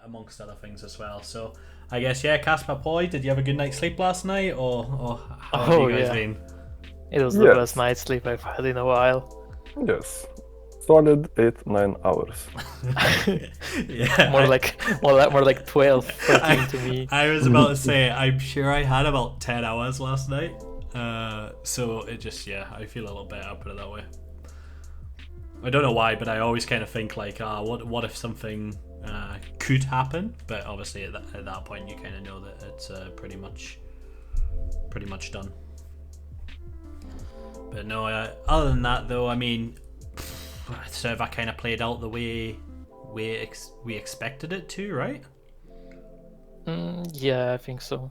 amongst other things as well. So I guess, yeah, Casper Poi, did you have a good night's sleep last night, or how have Oh you guys yeah, been? it was the best Yes, night's sleep I've had in a while. yes. Solid 8-9 hours. Yeah, More like 12, 13 I, to me. I was about to say, I'm sure I had about 10 hours last night. So it just, yeah, I feel a little better, put it that way. I don't know why, but I always kind of think like, what if something could happen? But obviously at that point, you kind of know that it's pretty much done. But no, other than that though, I mean, server kind of played out the way we expected it to, right? Yeah, I think so.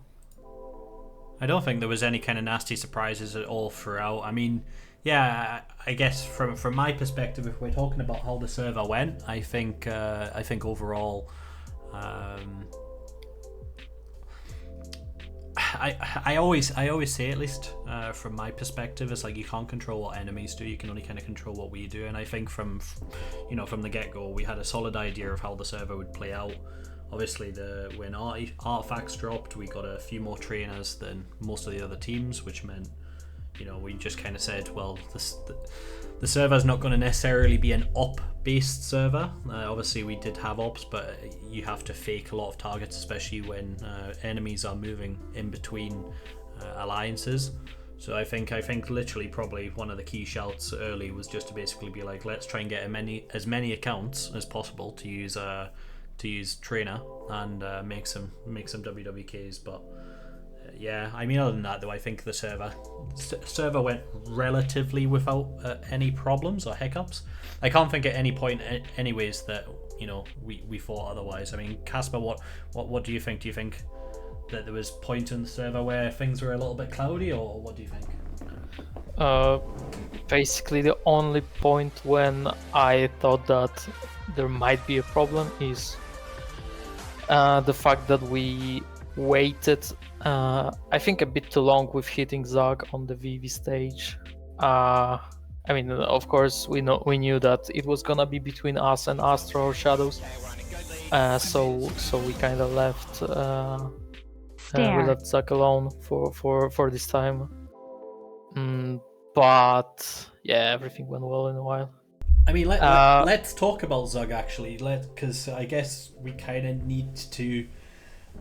I don't think there was any kind of nasty surprises at all throughout. I mean, yeah, I guess from my perspective, if we're talking about how the server went, I think overall, I always say, at least from my perspective, it's like you can't control what enemies do. You can only kind of control what we do. And I think from the get go, we had a solid idea of how the server would play out. Obviously, when artifacts dropped, we got a few more trainers than most of the other teams, which meant, we just kind of said, well, the server's not going to necessarily be an op-based server. Obviously, we did have ops, but you have to fake a lot of targets, especially when enemies are moving in between alliances. So I think literally probably one of the key shouts early was just to basically be like, let's try and get as many accounts as possible to use trainer and make some WWKs. But yeah, I mean, other than that though, I think the server went relatively without any problems or hiccups. I can't think at any point anyways that we thought otherwise. I mean, Casper, what do you think? Do you think that there was point in the server where things were a little bit cloudy, or what do you think? Basically, the only point when I thought that there might be a problem is the fact that we waited, I think, a bit too long with hitting ZUG on the VV stage. I mean, of course, we knew that it was gonna be between us and Astra or Shadows. So we kind of left. We left ZUG alone for this time. But yeah, everything went well in a while. I mean, let's talk about ZUG actually, because I guess we kind of need to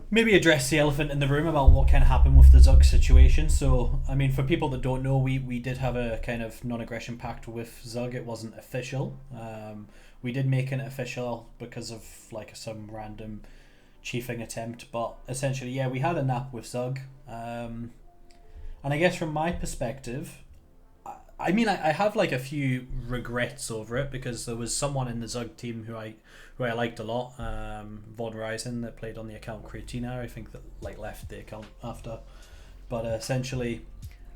maybe address the elephant in the room about what kind of happened with the ZUG situation. So, I mean, for people that don't know, we did have a kind of non-aggression pact with ZUG. It wasn't official. We did make it official because of like some random chiefing attempt, but essentially, yeah, we had a nap with ZUG. And I guess from my perspective, I mean, I have like a few regrets over it, because there was someone in the ZUG team who I liked a lot, Von Ryzen, that played on the account Creatina, I think, that like left the account after. But essentially,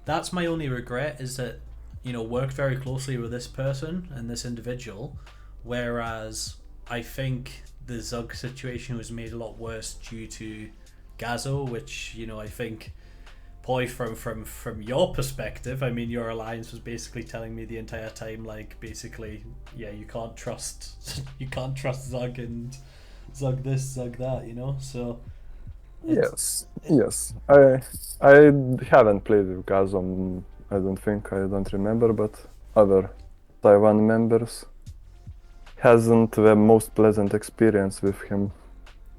that's my only regret, is that worked very closely with this person and this individual, whereas I think the ZUG situation was made a lot worse due to Gazo, which I think. Poi, from your perspective, I mean, your alliance was basically telling me the entire time, like, basically, yeah, you can't trust ZUG and ZUG this, ZUG that, so Yes. I haven't played with Gazom. I don't remember, but other Taiwan members hasn't the most pleasant experience with him.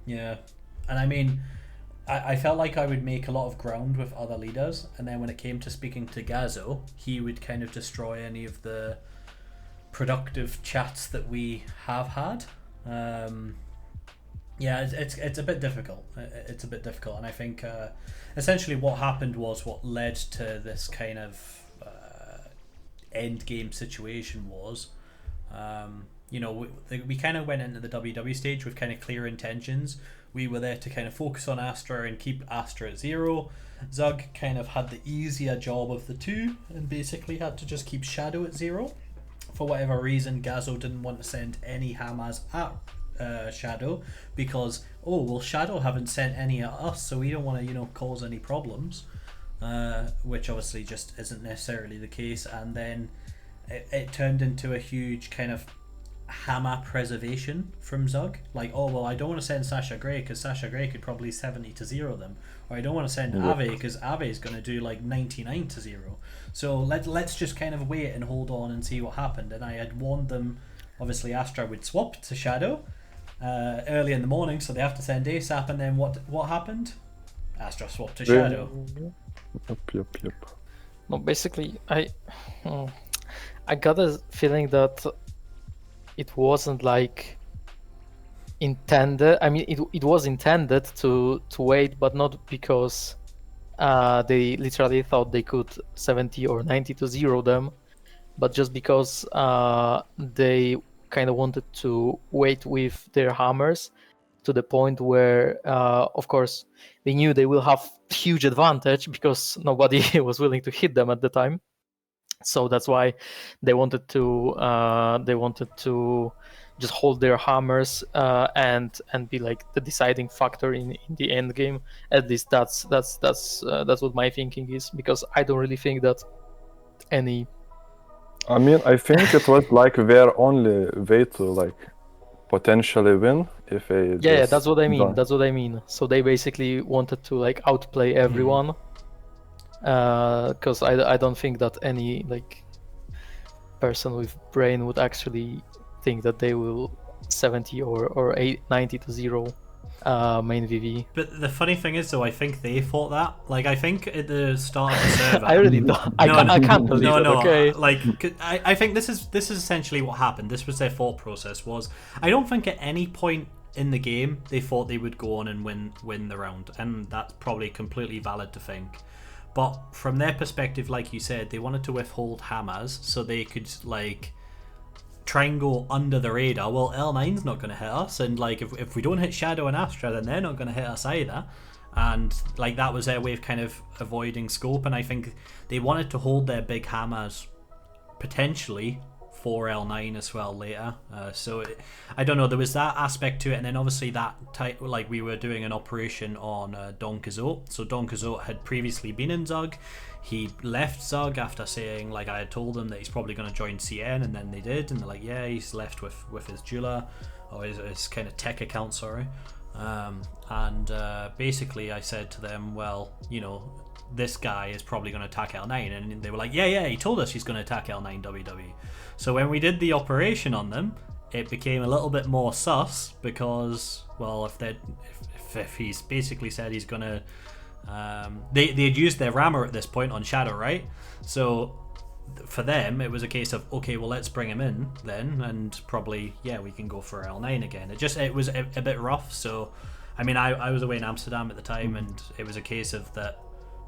Yeah, and I mean, I felt like I would make a lot of ground with other leaders, and then when it came to speaking to Gazo, he would kind of destroy any of the productive chats that we have had. Yeah, it's a bit difficult. It's a bit difficult, and I think essentially what happened was what led to this kind of end game situation was. We kind of went into the WW stage with kind of clear intentions. We were there to kind of focus on Astra and keep Astra at 0. ZUG kind of had the easier job of the two and basically had to just keep Shadow at 0. For whatever reason, Gazo didn't want to send any Hamas at Shadow, because, Shadow haven't sent any at us, so we don't want to, cause any problems. Which obviously just isn't necessarily the case. And then it turned into a huge kind of hammer preservation from ZUG. Like, oh well, I don't want to send Sasha Grey because Sasha Grey could probably 70 to 0 them, or I don't want to send Ave because Ave is going to do like 99 to 0. So let's just kind of wait and hold on and see what happened. And I had warned them, obviously Astra would swap to Shadow early in the morning, so they have to send ASAP. And then what happened? Astra swapped to Shadow. Yep. No, basically, I got a feeling that it wasn't like intended. I mean, it was intended to wait, but not because they literally thought they could 70 or 90 to 0 them, but just because they kind of wanted to wait with their hammers to the point where, of course, they knew they will have huge advantage because nobody was willing to hit them at the time. So that's why they wanted to just hold their hammers and be like the deciding factor in the end game. At least that's what my thinking is, because I don't really think that any. I mean, I think it was like their only way to like potentially win if they Yeah, just that's what I mean. don't. That's what I mean. So they basically wanted to like outplay everyone. Because I don't think that any like person with brain would actually think that they will 70 or 90 to 0 main VV. But the funny thing is, though, I think they thought that. Like, I think at the start of the server, I really don't. I can't believe it. Okay. Like, I think this is essentially what happened. This was their thought process. Was I don't think at any point in the game they thought they would go on and win the round, and that's probably completely valid to think. But from their perspective, like you said, they wanted to withhold hammers so they could like try and go under the radar. Well, L9's not going to hit us, and like if we don't hit Shadow and Astra, then they're not going to hit us either. And like that was their way of kind of avoiding scope. And I think they wanted to hold their big hammers potentially for L9 as well later. I don't know, there was that aspect to it, and then obviously that type, like we were doing an operation on Don Quixote. So Don Quixote had previously been in ZUG. He left ZUG after saying, like, I had told him that he's probably going to join CN, and then they did, and they're like, yeah, he's left with his jeweler, or his kind of tech account, sorry. Basically I said to them, well, you know, this guy is probably going to attack L9, and they were like, yeah, he told us he's going to attack L9 WWE. So when we did the operation on them, it became a little bit more sus, because, well, if he's basically said he's going to they'd used their rammer at this point on Shadow, right? So for them it was a case of, okay, well, let's bring him in then, and probably, yeah, we can go for L9 again. It was a bit rough. So I mean, I was away in Amsterdam at the time, and it was a case of that,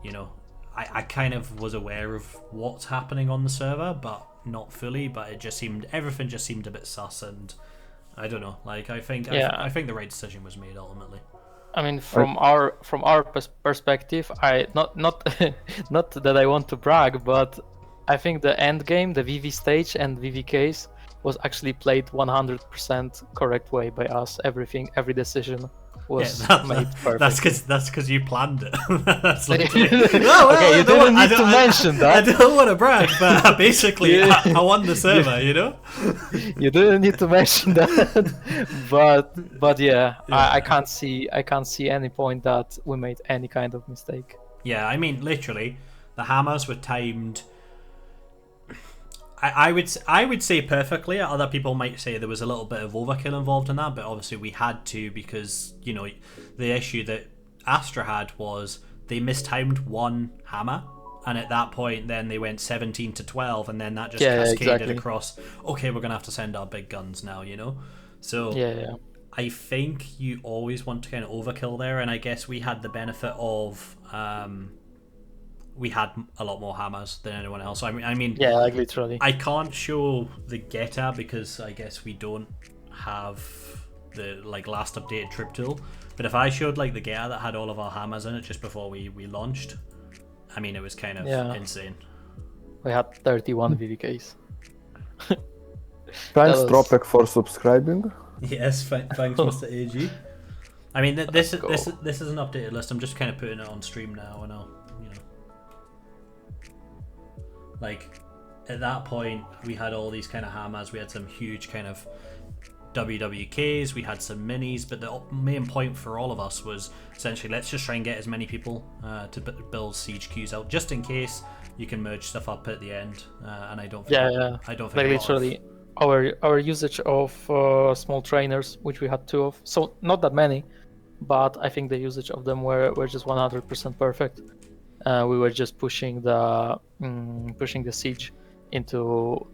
you know, I kind of was aware of what's happening on the server, but not fully. But everything just seemed a bit sus, and I don't know, like I think the right decision was made ultimately. I mean, from our perspective, I not not that I want to brag, but I think the end game, the VV stage and VV case, was actually played 100% correct way by us. Every decision was made perfect. That's because you planned it. That's literally... Okay, you didn't need to mention that. I don't want to brag, but basically, I won the server. You know. You didn't need to mention that, but yeah, I can't see any point that we made any kind of mistake. Yeah, I mean, literally, the hammers were timed. I would say perfectly. Other people might say there was a little bit of overkill involved in that, but obviously we had to, because, you know, the issue that Astra had was they mistimed one hammer, and at that point then they went 17 to 12, and then that just cascaded across, okay, we're gonna have to send our big guns now, you know. So yeah. I think you always want to kind of overkill there, and I guess we had the benefit of we had a lot more hammers than anyone else. I mean, yeah, like literally. I can't show the Geta because I guess we don't have the like last updated trip tool. But if I showed like the Geta that had all of our hammers in it just before we launched, I mean, it was kind of insane. We had 31 VVKs. Thanks, Tropic, for subscribing. Yes, thanks, Mr. AG. I mean, this is an updated list. I'm just kind of putting it on stream now, and I'll, you know, like at that point we had all these kind of hammers. We had some huge kind of WWKs, we had some minis, but the main point for all of us was essentially let's just try and get as many people to build siege queues out, just in case you can merge stuff up at the end. And I don't think I don't think like literally our usage of small trainers, which we had 2 of, so not that many, but I think the usage of them were just 100% perfect. We were just pushing the siege into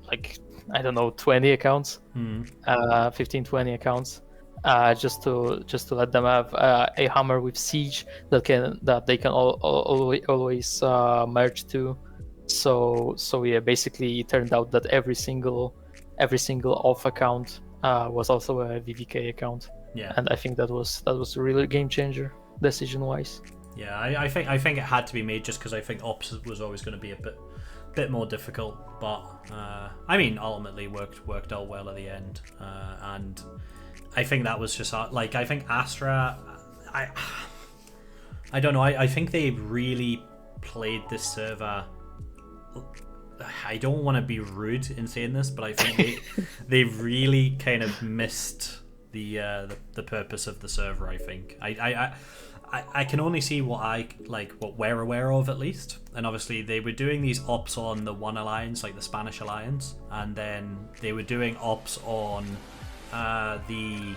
like, I don't know, 20 accounts, 15, 20 accounts, just to let them have a hammer with siege that they can always merge to. So yeah, basically it turned out that every single off account was also a VVK account. Yeah, and I think that was a really game changer decision wise. Yeah, I think it had to be made just because I think ops was always going to be a bit more difficult, but I mean ultimately worked out well at the end, and I think that was just like, I think Astra, I don't know, I think they really played this server. I don't want to be rude in saying this, but I think they really kind of missed the purpose of the server. I think I can only see what we're aware of, at least. And obviously they were doing these ops on the one alliance, like the Spanish alliance, and then they were doing ops on the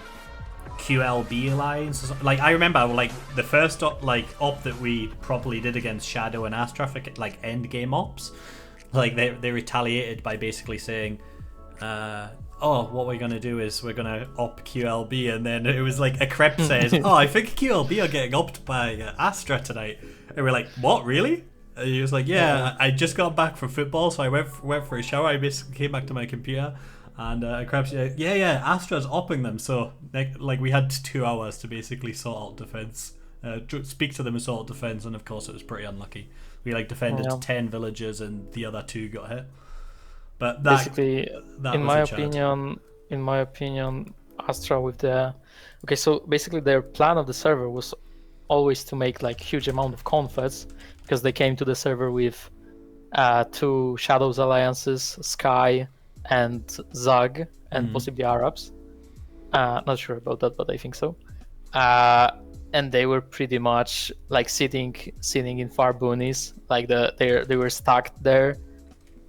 QLB alliance. Like, I remember like the first op that we properly did against Shadow and Astra for like endgame ops. Like they retaliated by basically saying, what we're gonna do is we're gonna op QLB, and then it was like a crep says, I think QLB are getting opped by Astra tonight, and we're like, what, really? And he was like, I just got back from football, so I went for a shower. I basically came back to my computer, and crep said, Astra's opping them. So like we had 2 hours to basically sort out defense, speak to them and sort out defense, and of course it was pretty unlucky. We defended 10 villages and the other 2 got hit. But basically, in my opinion, Astra with so basically their plan of the server was always to make like huge amount of confeds, because they came to the server with 2 Shadows alliances, Sky and ZUG, and possibly Arabs. Not sure about that, but I think so. And they were pretty much like sitting in far boonies, like they were stacked there.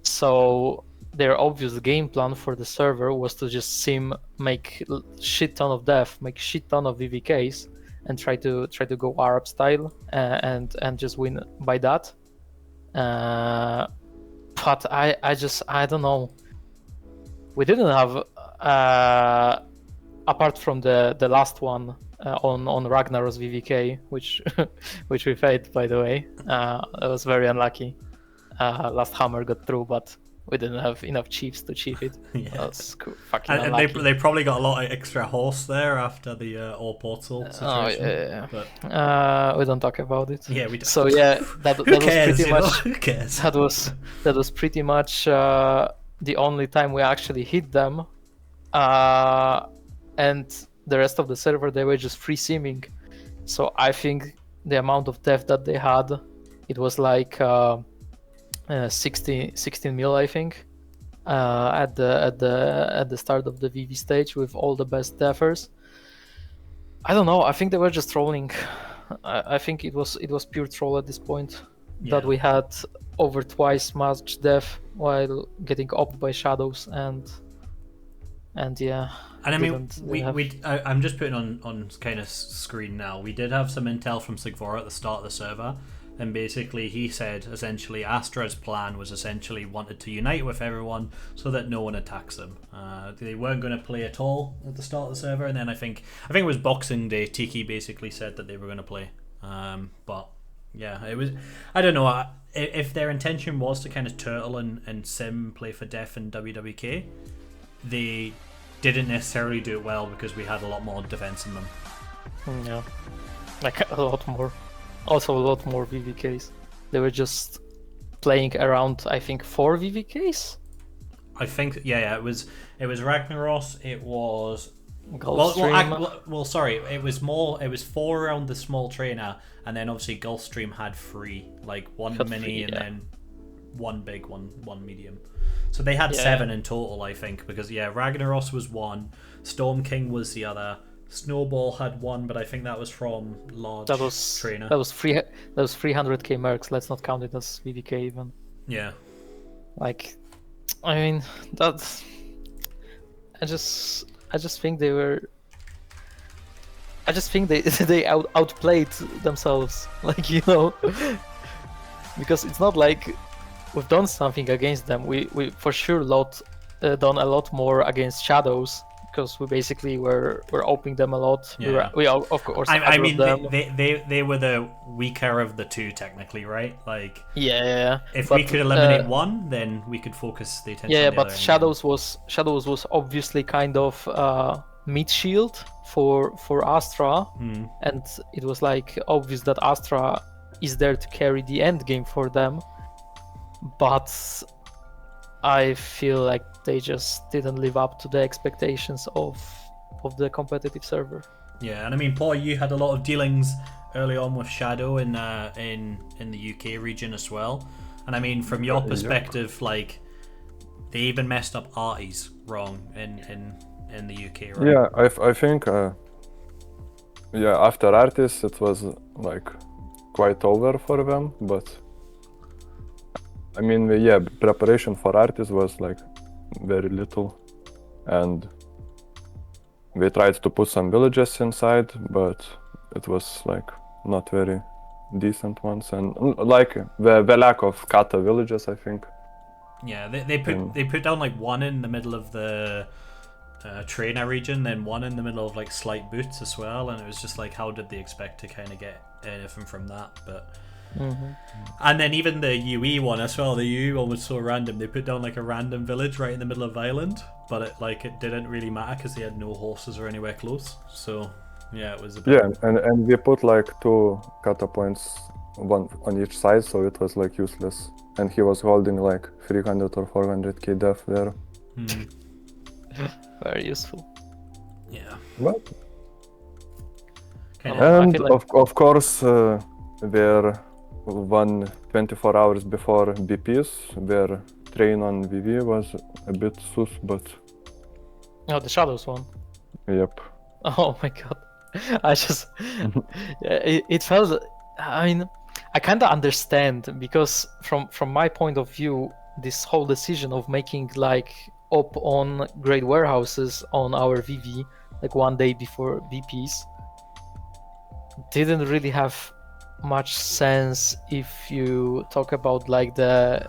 So their obvious game plan for the server was to just make shit ton of death, make shit ton of VVKs, and try to go Arab style and just win by that. But I don't know. We didn't have apart from the last one on Ragnar's VVK, which we failed, by the way. It was very unlucky. Last hammer got through, but we didn't have enough chiefs to chief it. That's fucking unlucky. And they probably got a lot of extra horse there after the all portal situation. But we don't talk about it. Yeah, we don't. So yeah, that was pretty much. Who cares? That was pretty much the only time we actually hit them, and the rest of the server they were just free simming. So I think the amount of death that they had, it was like 16 mil, I think, at the start of the VV stage with all the best deathers. I don't know. I think they were just trolling. I think it was pure troll at this point. That we had over twice much death while getting opped by Shadows and yeah. And I mean, I'm just putting on kind of screen now. We did have some intel from Sigvora at the start of the server. And basically he said essentially Astra's plan was essentially wanted to unite with everyone so that no one attacks them. They weren't going to play at all at the start of the server, and then I think it was Boxing Day, Tiki basically said that they were going to play. But yeah, it was, I don't know, if their intention was to kind of turtle and sim play for death in WWK, they didn't necessarily do it well because we had a lot more defense in them. Yeah, like a lot more. Also a lot more VVKs. They were just playing around, I think, 4 VVKs. I think, it was Ragnaros. It was Gulfstream. Sorry, it was 4 around the small trainer, and then obviously Gulfstream had 3, like 1 mini and then one big, one medium. So they had 7 in total, I think, because Ragnaros was 1, Storm King was the other, Snowball had 1, but I think that was from large trainer. That was 300k mercs. Let's not count it as VVK even. Yeah. Like, I mean, that's. I just think they were. I just think they outplayed themselves, like, you know, because it's not like we've done something against them. We for sure done a lot more against Shadows, because we basically were opening them a lot. Yeah. We of course. I mean, they were the weaker of the two technically, right? Like, yeah. If we could eliminate one, then we could focus the attention. Yeah, on the but other Shadows was obviously kind of mid shield for Astra, and it was like obvious that Astra is there to carry the end game for them, but I feel like they just didn't live up to the expectations of the competitive server. Yeah, and I mean, Paul, you had a lot of dealings early on with Shadow in the UK region as well, and I mean, from your perspective, like, they even messed up Arties wrong in the UK, right? Yeah, I think after Artis it was like quite over for them, but I mean, preparation for Artis was like very little, and we tried to put some villages inside, but it was like not very decent ones, and like the lack of kata villages, I think. Yeah, they put down like one in the middle of the trainer region, then one in the middle of like slight boots as well, and it was just like, how did they expect to kind of get anything from that? But and then even the UE one as well, the UE one was so random. They put down like a random village right in the middle of the island, but it didn't really matter because they had no horses or anywhere close. So yeah, it was a bit... and we put like 2 kata points, one on each side, so it was like useless, and he was holding like 300 or 400k def there. Very useful. Yeah. But and like... of course, their 24 hours before BPs, their train on VV was a bit sus, but... Oh, the Shadows one? Yep. Oh my god. I just... it felt... I mean, I kind of understand, because from my point of view, this whole decision of making like up on great warehouses on our VV like one day before BPs didn't really have much sense if you talk about like the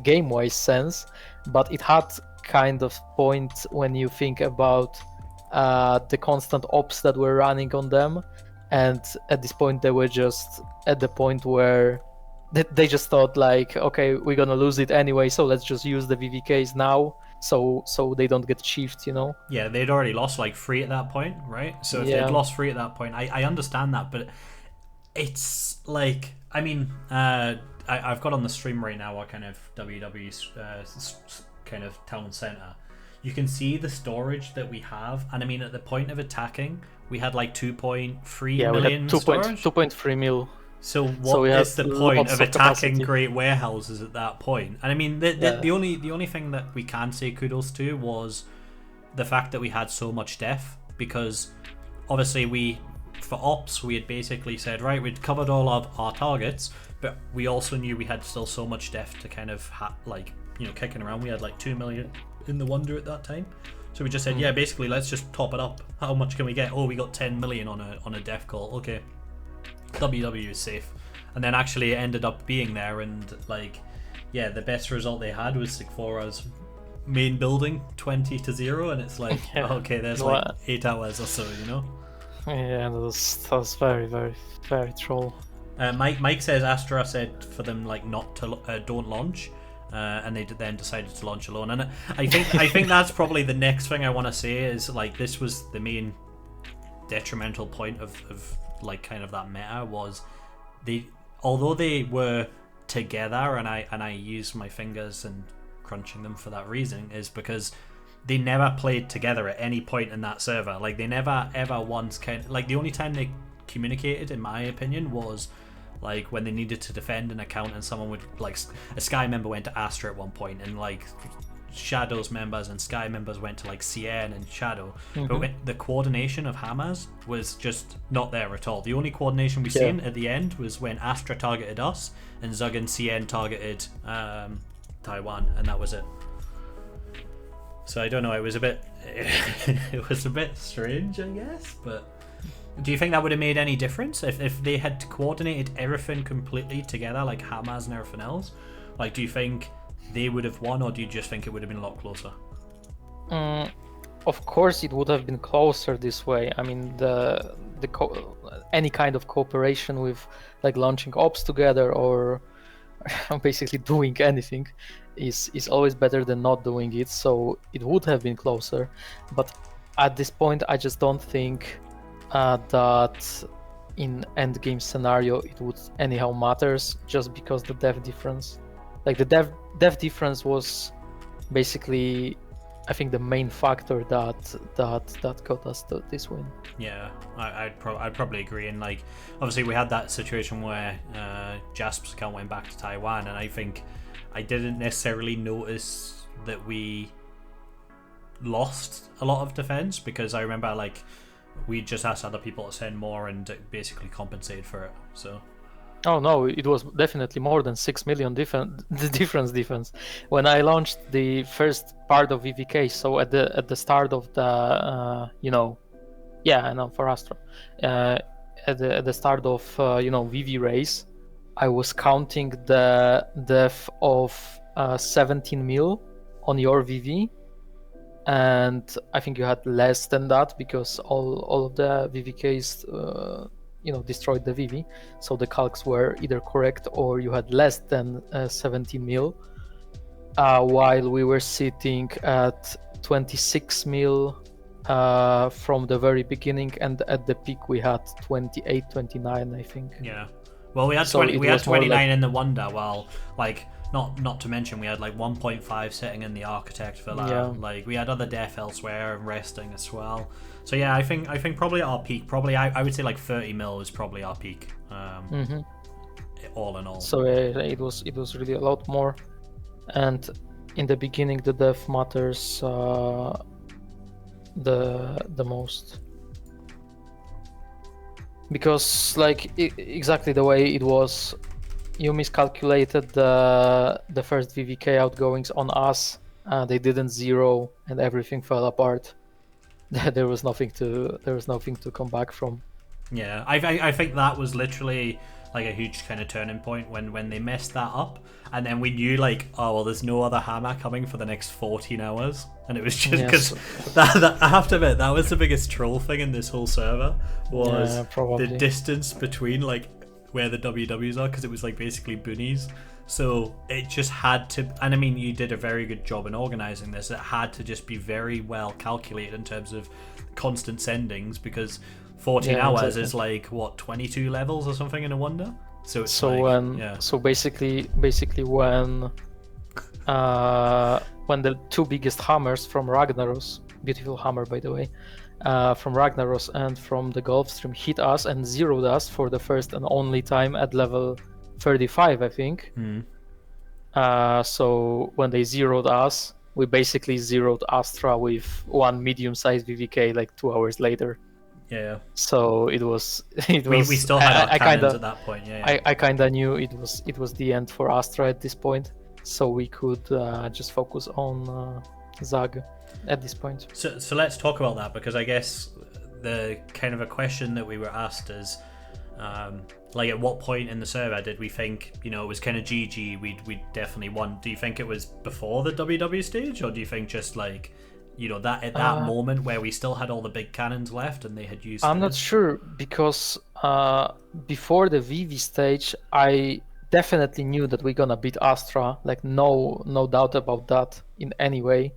game-wise sense, but it had kind of point when you think about the constant ops that were running on them, and at this point they were just at the point where they just thought like, okay, we're gonna lose it anyway, so let's just use the VVKs now, so they don't get chiefed, you know? Yeah, they'd already lost like 3 at that point, right? So if they'd lost 3 at that point, I understand that, but it's like, I mean, I've got on the stream right now a kind of WW's kind of town center. You can see the storage that we have, and I mean, at the point of attacking, we had like 2.3 million storage. 2.3 mil. So what is the point of attacking great warehouses at that point? And I mean, the only thing that we can say kudos to was the fact that we had so much def, because obviously for ops we had basically said, right, we'd covered all of our targets, but we also knew we had still so much def to kind of like, you know, kicking around. We had like 2 million in the Wonder at that time, so we just said, yeah, basically let's just top it up. How much can we get? Oh, we got 10 million on a def call. Okay, WW is safe. And then actually it ended up being there, and like, yeah, the best result they had was Sigfora's main building 20-0, and it's like, okay, there's like 8 hours or so, you know? Yeah, that was very, very, very troll. Mike says Astra said for them like not to don't launch, and they then decided to launch alone. And I think that's probably the next thing I want to say is like, this was the main detrimental point of like kind of that meta, was although they were together, and I use my fingers and crunching them for that reason, is because they never played together at any point in that server. Like, they never ever once like, the only time they communicated, in my opinion, was like when they needed to defend an account and someone would like a Sky member went to Astra at one point, and like Shadow's members and Sky members went to like CN and Shadow, but the coordination of Hammers was just not there at all. The only coordination we seen at the end was when Astra targeted us and ZUG and CN targeted Taiwan, and that was it. So I don't know, it was a bit strange, I guess, but do you think that would have made any difference if they had coordinated everything completely together, like Hammers and everything else? Like, do you think they would have won, or do you just think it would have been a lot closer? Of course it would have been closer this way. I mean, any kind of cooperation with like launching ops together or basically doing anything is always better than not doing it, so it would have been closer. But at this point I just don't think that in endgame scenario it would anyhow matters, just because the dev difference, like the dev difference was basically, I think, the main factor that got us to this win. Yeah, I'd probably agree. And like, obviously we had that situation where Jasp's account went back to Taiwan, and I think I didn't necessarily notice that we lost a lot of defense, because I remember like we just asked other people to send more and basically compensated for it. So oh no, it was definitely more than 6 million defense when I launched the first part of VVK. So at the start of the for Astra, at the start of VV race, I was counting the death of 17 mil on your VV, and I think you had less than that because all of the VVKs destroyed the VV, so the calcs were either correct or you had less than 17 mil, while we were sitting at 26 mil from the very beginning, and at the peak we had 28, 29, I think. Yeah, well, we had 29 in the Wonder, while like not to mention we had like 1.5 sitting in the Architect Villa. Yeah. Like we had other def elsewhere and resting as well. So yeah, I think probably our peak, probably I would say like 30 mil was probably our peak, all in all. So it was really a lot more, and in the beginning the def matters the most, because like exactly the way it was, you miscalculated the first VVK outgoings on us. They didn't zero and everything fell apart. There was nothing to come back from. Yeah, I think that was literally like a huge kind of turning point when they messed that up, and then we knew like, oh well, there's no other hammer coming for the next 14 hours, and it was just because that I have to admit that was the biggest troll thing in this whole server, was the distance between like where the WWs are, because it was like basically boonies. So it just had to, and I mean, you did a very good job in organizing this. It had to just be very well calculated in terms of constant sendings, because 14 hours is like what, 22 levels or something in a Wonder. So it's so basically when the two biggest hammers from Ragnaros, beautiful hammer by the way, from Ragnaros and from the Gulfstream hit us and zeroed us for the first and only time at level 35, I think. So when they zeroed us, we basically zeroed Astra with one medium-sized VVK like 2 hours later. Yeah. So it was. We still had our cannons at that point. Yeah. I kind of knew it was the end for Astra at this point, so we could just focus on ZUG at this point. So let's talk about that, because I guess the kind of a question that we were asked is, like, at what point in the server did we think, it was kind of GG, we definitely won? Do you think it was before the WW stage, or do you think just like, that at that moment where we still had all the big cannons left and they had used? I'm not sure, because before the VV stage, I definitely knew that we're gonna beat Astra, like no doubt about that in any way.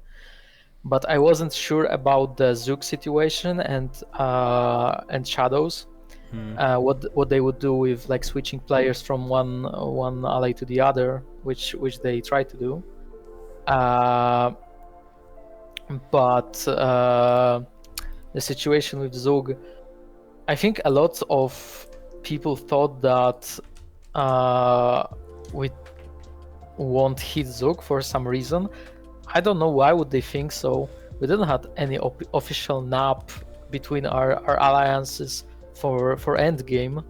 But I wasn't sure about the ZUG situation and Shadows. What they would do with like switching players from one ally to the other, which they tried to do. But the situation with ZUG, I think a lot of people thought that we won't hit ZUG for some reason. I don't know why would they think so. We didn't have any official NAP between our alliances for Endgame.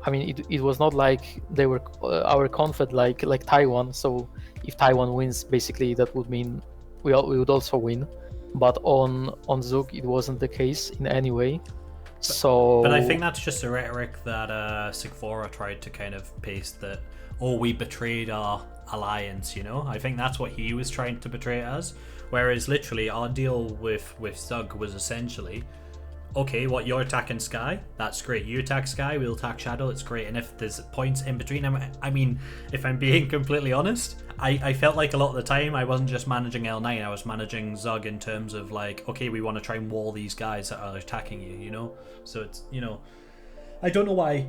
I mean, it was not like they were our confed like Taiwan. So if Taiwan wins, basically that would mean we would also win. But on ZUG, it wasn't the case in any way. But I think that's just a rhetoric that Sigfora tried to kind of paste, that, oh, we betrayed our alliance, you know? I think that's what he was trying to portray it as. Whereas literally our deal with ZUG was essentially, okay, what, you're attacking Sky? That's great. You attack Sky, we'll attack Shadow, it's great. And if there's points in between them, I mean, if I'm being completely honest, I felt like a lot of the time I wasn't just managing L9, I was managing ZUG in terms of like, okay, we want to try and wall these guys that are attacking you, you know? So it's, you know, I don't know why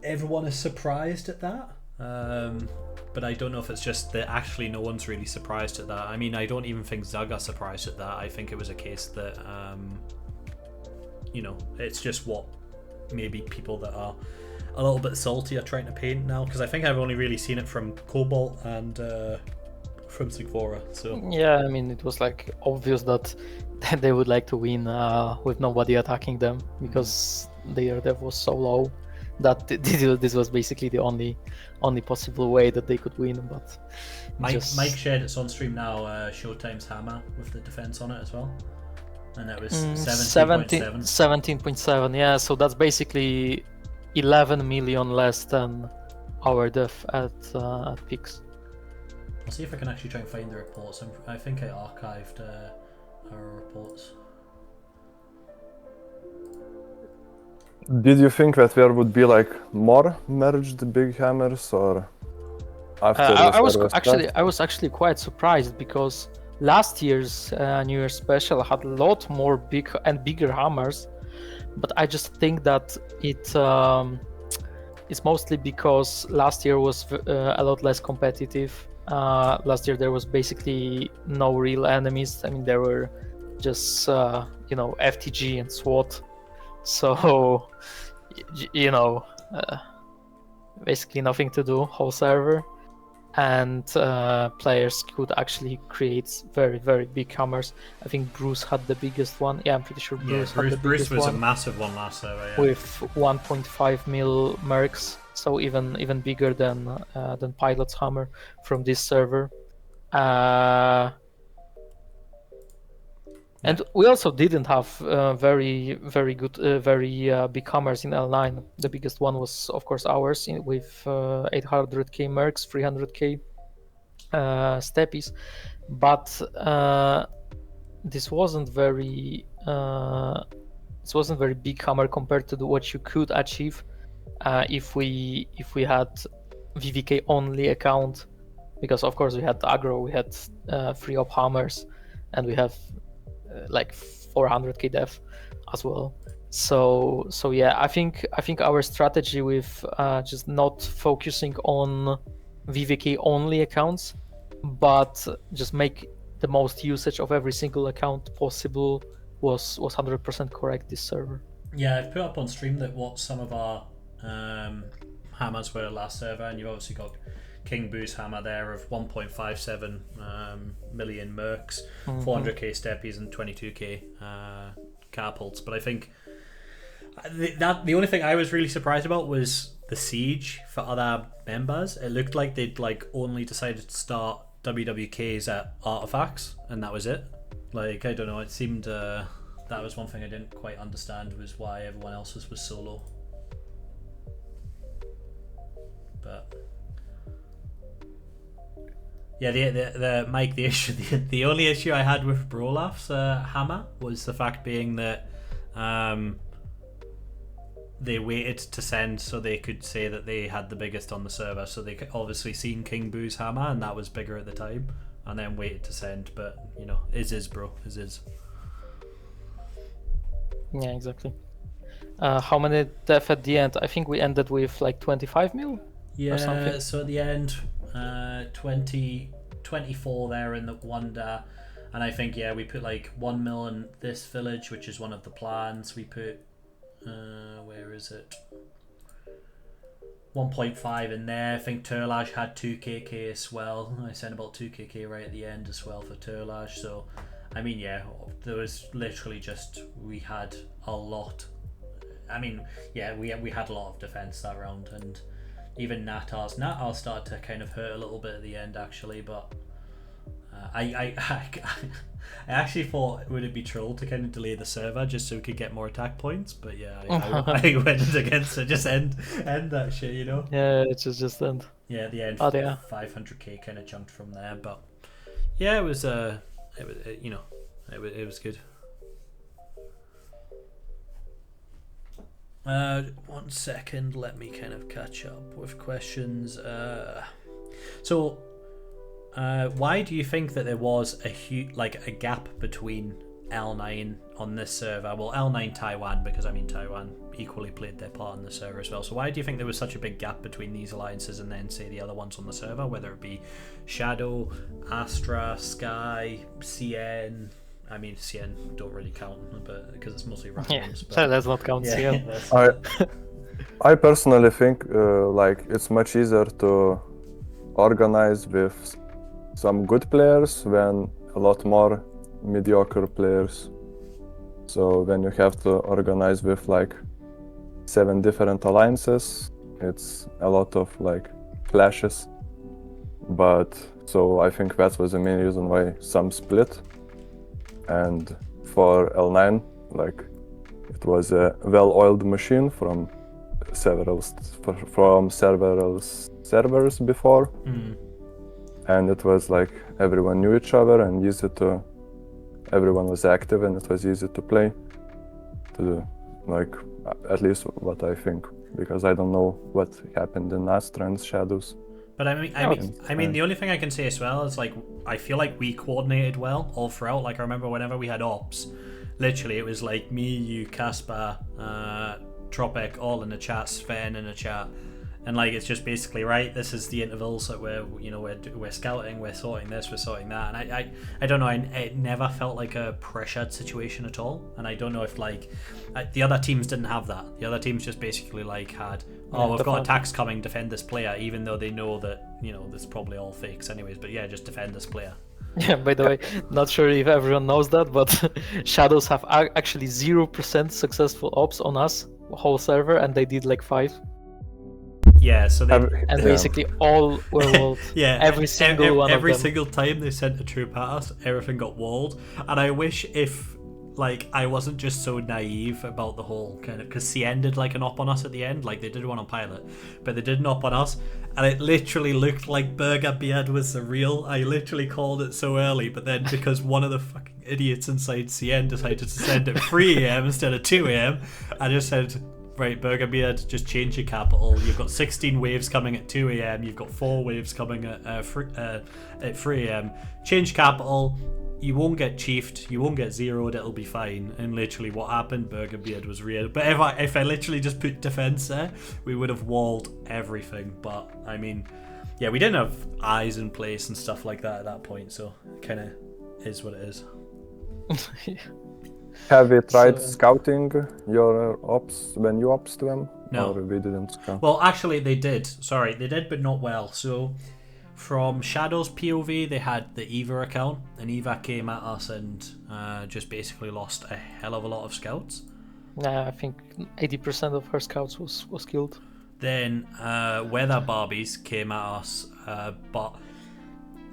everyone is surprised at that. But I don't know if it's just that actually no one's really surprised at that. I mean, I don't even think ZUG are surprised at that. I think it was a case that, you know, it's just what maybe people that are a little bit salty are trying to paint now, because I think I've only really seen it from Cobalt and from Sigfora. So yeah, I mean, it was like obvious that they would like to win with nobody attacking them, because their dev was so low that this was basically the only possible way that they could win. But Mike shared it's on stream now, Showtime's Hammer with the defense on it as well, and that was 17.7. 17.7, yeah, so that's basically 11 million less than our def at peaks. I'll see if I can actually try and find the reports. I think I archived our reports. Did you think that there would be like more merged big hammers, or after I was actually quite surprised, because last year's New Year special had a lot more bigger hammers, but I just think that it's mostly because last year was a lot less competitive. Last year there was basically no real enemies. I mean, there were just FTG and SWAT. So basically nothing to do, whole server, and players could actually create very, very big hammers. I think Bruce had the biggest one. Yeah, I'm pretty sure Bruce had the biggest one. Bruce was a massive one last server, yeah. With 1.5 mil mercs, so even bigger than Pilot's hammer from this server. And we also didn't have very, very good, very big hammers in L9. The biggest one was, of course, ours with 800k mercs, 300k steppies. But this wasn't very big hammer compared to what you could achieve if we had VVK only account, because of course we had aggro, we had free op hammers, and we have like 400k def as well. So yeah, I think our strategy with just not focusing on VVK only accounts, but just make the most usage of every single account possible was 100% correct this server. Yeah, I've put up on stream that what some of our hammers were last server, and you've obviously got King Boo's hammer there of 1.57 million mercs, 400k steppies, and 22k catapults. But I think that the only thing I was really surprised about was the siege for other members. It looked like they'd only decided to start WWKs at artifacts, and that was it. Like, I don't know, it seemed that was one thing I didn't quite understand, was why everyone else's was so low. But yeah, the Mike, the only issue I had with Brolaf's hammer was the fact being that they waited to send so they could say that they had the biggest on the server. So they obviously seen King Boo's hammer, and that was bigger at the time, and then waited to send. But you know, is bro, is. Yeah, exactly. How many def at the end? I think we ended with like 25 mil. Yeah, so at the end, 24 there in the Wonder, and I think we put like 1 mil in this village, which is one of the plans. We put where is it? 1.5 in there. I think Turlage had 2kk as well. I sent about 2kk right at the end as well for Turlage. So, I mean, yeah, there was literally just, we had a lot. I mean, yeah, we had a lot of defense that round, and even Natar's started to kind of hurt a little bit at the end actually, but I actually thought would it be troll to kind of delay the server just so we could get more attack points, but yeah, I went against it. Just end that shit, you know. Yeah, it's just end. Yeah, at the end, Oh, yeah. 500k kind of jumped from there, but yeah, it was you know, it was good. 1 second, let me kind of catch up with questions. So why do you think that there was a gap between L9 on this server? Well, L9 Taiwan, because I mean Taiwan equally played their part in the server as well. So why do you think there was such a big gap between these alliances and then say the other ones on the server, whether it be Shadow, Astra, Sky, CN? I mean, CN don't really count, but because it's mostly randoms. Yeah, but, so let's not count CN. I personally think like it's much easier to organize with some good players than a lot more mediocre players. So when you have to organize with like 7 different alliances, it's a lot of like clashes. But so I think that was the main reason why some split. And for L9, like it was a well-oiled machine from several servers before. And it was like everyone knew each other and everyone was active and it was easy to play, like at least what I think, because I don't know what happened in Astra and Shadows. But I mean, the only thing I can say as well is like I feel like we coordinated well all throughout. Like I remember whenever we had ops, literally it was like me, you, Caspar, Tropic, all in the chat, Sven in the chat, and like it's just basically right. This is the intervals that we're scouting, we're sorting this, we're sorting that, and I don't know. It never felt like a pressured situation at all, and I don't know if like the other teams didn't have that. The other teams just basically like had. We've got attacks coming, defend this player, even though they know that, this probably all fakes anyways, but yeah, just defend this player. Yeah, by the way, not sure if everyone knows that, but Shadows have actually 0% successful ops on us, whole server, and they did like 5. Yeah, so they... And basically all were walled. Yeah, every single one of them. Every single time they sent a troop at us, everything got walled, and I wish if... Like, I wasn't just so naive about the whole kind of... Because CN did, like, an op on us at the end. Like, they did one on Pilot. But they did an op on us. And it literally looked like Burger Beard was the real. I literally called it so early. But then because one of the fucking idiots inside CN decided to send it 3 a.m. instead of 2 a.m., I just said... Right, Burger Beard, just change your capital. You've got 16 waves coming at 2 a.m. You've got 4 waves coming at 3 a.m. Change capital. You won't get chiefed, you won't get zeroed, it'll be fine. And literally what happened, Burger Beard was real. But if I literally just put defense there, we would have walled everything. But I mean, yeah, we didn't have eyes in place and stuff like that at that point, so it kind of is what it is. Have you tried scouting your ops when you ops to them? No. Or we didn't scout? Well, actually they did. Sorry, they did, but not well. So from Shadow's POV, they had the Eva account, and Eva came at us and just basically lost a hell of a lot of scouts. I think 80% of her scouts was killed. Then Weather Barbies came at us, but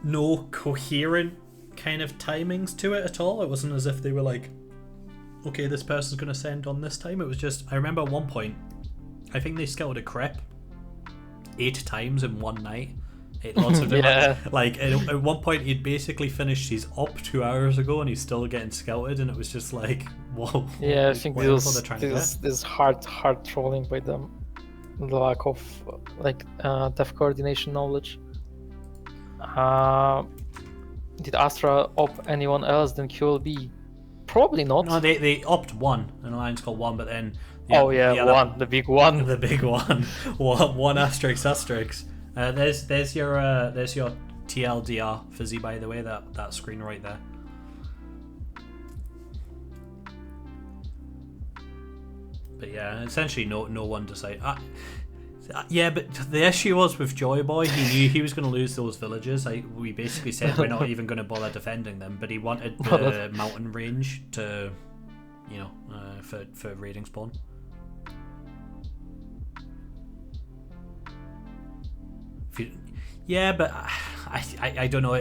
no coherent kind of timings to it at all. It wasn't as if they were like, okay, this person's going to send on this time. It was just, I remember at one point, I think they scouted a Crep 8 times in one night. Lots of different, like at one point he'd basically finished his op 2 hours ago and he's still getting scouted, and it was just like, whoa. Yeah, I think this hard trolling by them, the lack of like dev coordination knowledge. Did Astra op anyone else than QLB? Probably not. No, they opt one, an alliance called one, but then the big one, the big one, one asterisk. There's your TLDR Fizzy, by the way, that screen right there. But yeah, essentially no one decided. Yeah, but the issue was with Joy Boy, he knew he was going to lose those villages. We basically said we're not even going to bother defending them, but he wanted the mountain range to, for raiding spawn. Yeah, but I don't know.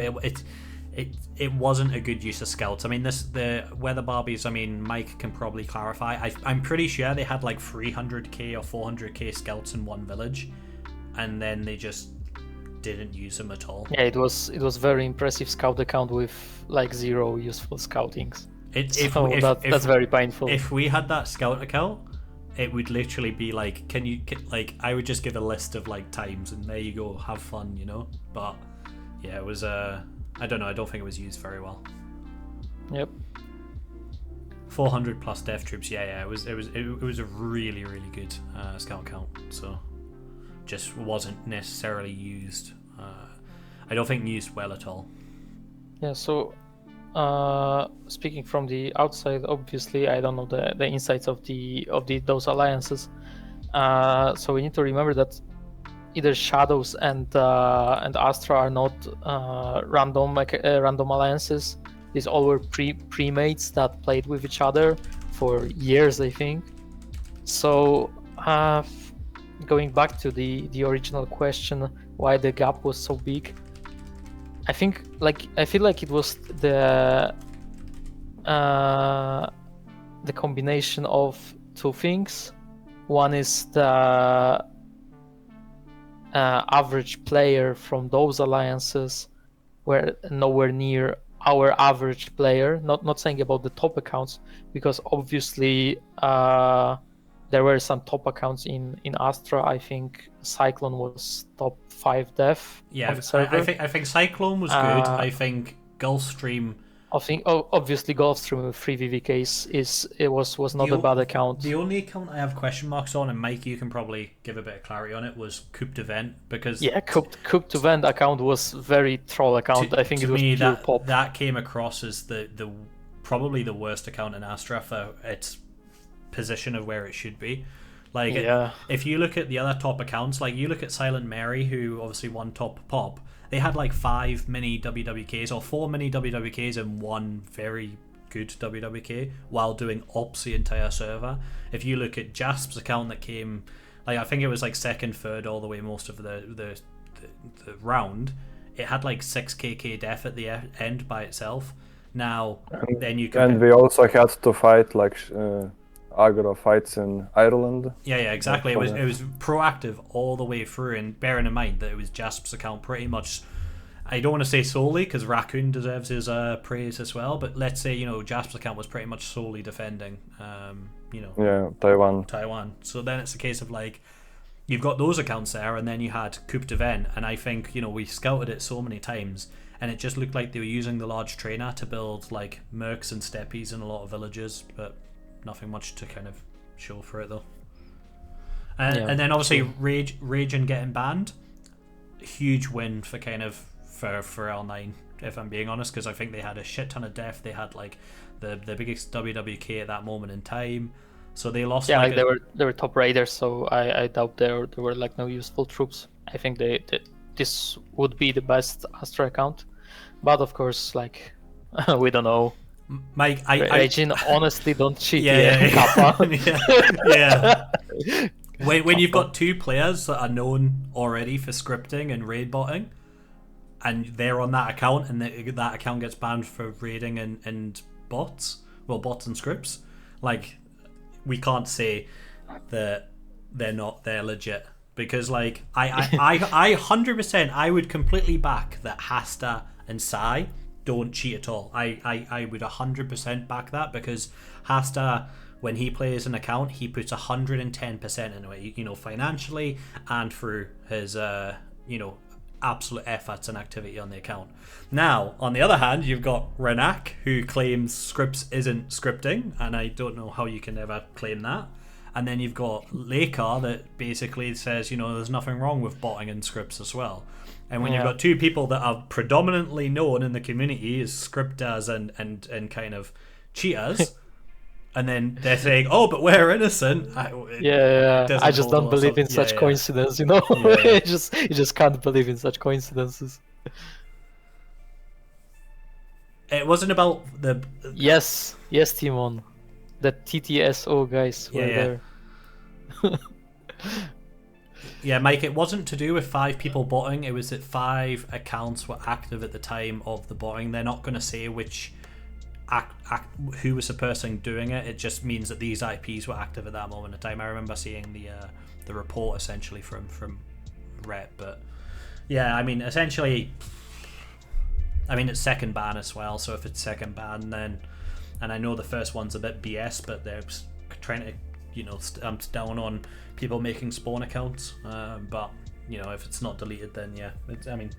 It wasn't a good use of scouts. I mean, the weather barbies. I mean, Mike can probably clarify. I'm pretty sure they had like 300k or 400k scouts in one village, and then they just didn't use them at all. Yeah, it was very impressive scout account with like 0 useful scoutings. That's very painful. If we had that scout account, it would literally be like, I would just give a list of like times, and there you go, have fun, But yeah, it was I don't know. I don't think it was used very well. Yep. 400 plus death troops. Yeah. It was a really good scout count. So just wasn't necessarily used. I don't think used well at all. Yeah. So speaking from the outside, obviously I don't know the insights of those alliances. So we need to remember that either Shadows and Astra are not random alliances. These all were pre-mates that played with each other for years, I think. So going back to the original question, why the gap was so big, I feel like it was the combination of two things. One is the average player from those alliances were nowhere near our average player. Not saying about the top accounts, because obviously there were some top accounts in Astra. I think Cyclone was top 5 def. Yeah, on the server. I think Cyclone was good. I think Gulfstream. I think obviously Gulfstream with 3 VVKs was not a bad account. The only account I have question marks on, and Mike, you can probably give a bit of clarity on it, was Coupe de Vent, because Coupe de Vent account was very troll account. I think it was pure pop. That came across as the probably the worst account in Astra for its position of where it should be. Like, if you look at the other top accounts, like you look at Silent Mary, who obviously won top pop. They had like 5 mini WWKs or 4 mini WWKs and 1 very good WWK while doing ops the entire server. If you look at Jasp's account that came, like I think it was like second, third, all the way most of the round, it had like 6kk def at the end by itself. Now, then you can. And we also had to fight like aggro fights in Ireland. Yeah, exactly. It was proactive all the way through, and bearing in mind that it was Jasp's account pretty much. I don't want to say solely, because Raccoon deserves his praise as well, but let's say Jasp's account was pretty much solely defending. Taiwan. So then it's a case of like, you've got those accounts there, and then you had Coupe de Vent, and I think we scouted it so many times, and it just looked like they were using the large trainer to build like mercs and steppies in a lot of villages, but nothing much to kind of show for it though. And then obviously Rage and getting banned, huge win for kind of for L9, if I'm being honest, because I think they had a shit ton of def. They had like the biggest WWK at that moment in time, so they lost. Yeah, they were top raiders, so I doubt there were like no useful troops. I think this would be the best Astra account, but of course, like we don't know. Mike, Regin honestly don't cheat. Yeah. When you've got 2 players that are known already for scripting and raid botting, and they're on that account, and that account gets banned for raiding and bots and scripts, like we can't say that they're legit, because like I 100% I would completely back that Hasta and Sai don't cheat at all. I would 100% back that, because Hasta, when he plays an account, he puts 110% into it, financially and through his absolute efforts and activity on the account. Now, on the other hand, you've got Renak, who claims scripts isn't scripting, and I don't know how you can ever claim that. And then you've got Lakar that basically says, there's nothing wrong with botting and scripts as well. And when you've got 2 people that are predominantly known in the community as scripters and kind of cheaters, and then they're saying, "Oh, but we're innocent." I just don't believe in such coincidence, you know. Yeah. You just can't believe in such coincidences. It wasn't about the. Yes, Timon, the TTSO guys were there. Yeah, Mike, it wasn't to do with 5 people botting. It was that 5 accounts were active at the time of the botting. They're not going to say which who was the person doing it. It just means that these IPs were active at that moment in time. I remember seeing the report essentially from Rep, but yeah, I mean, essentially, I mean, it's second ban as well. So if it's second ban, then, and I know the first one's a bit BS, but they're trying to, you know, stamp down on people making spawn accounts. But you know, if it's not deleted, then yeah, I mean,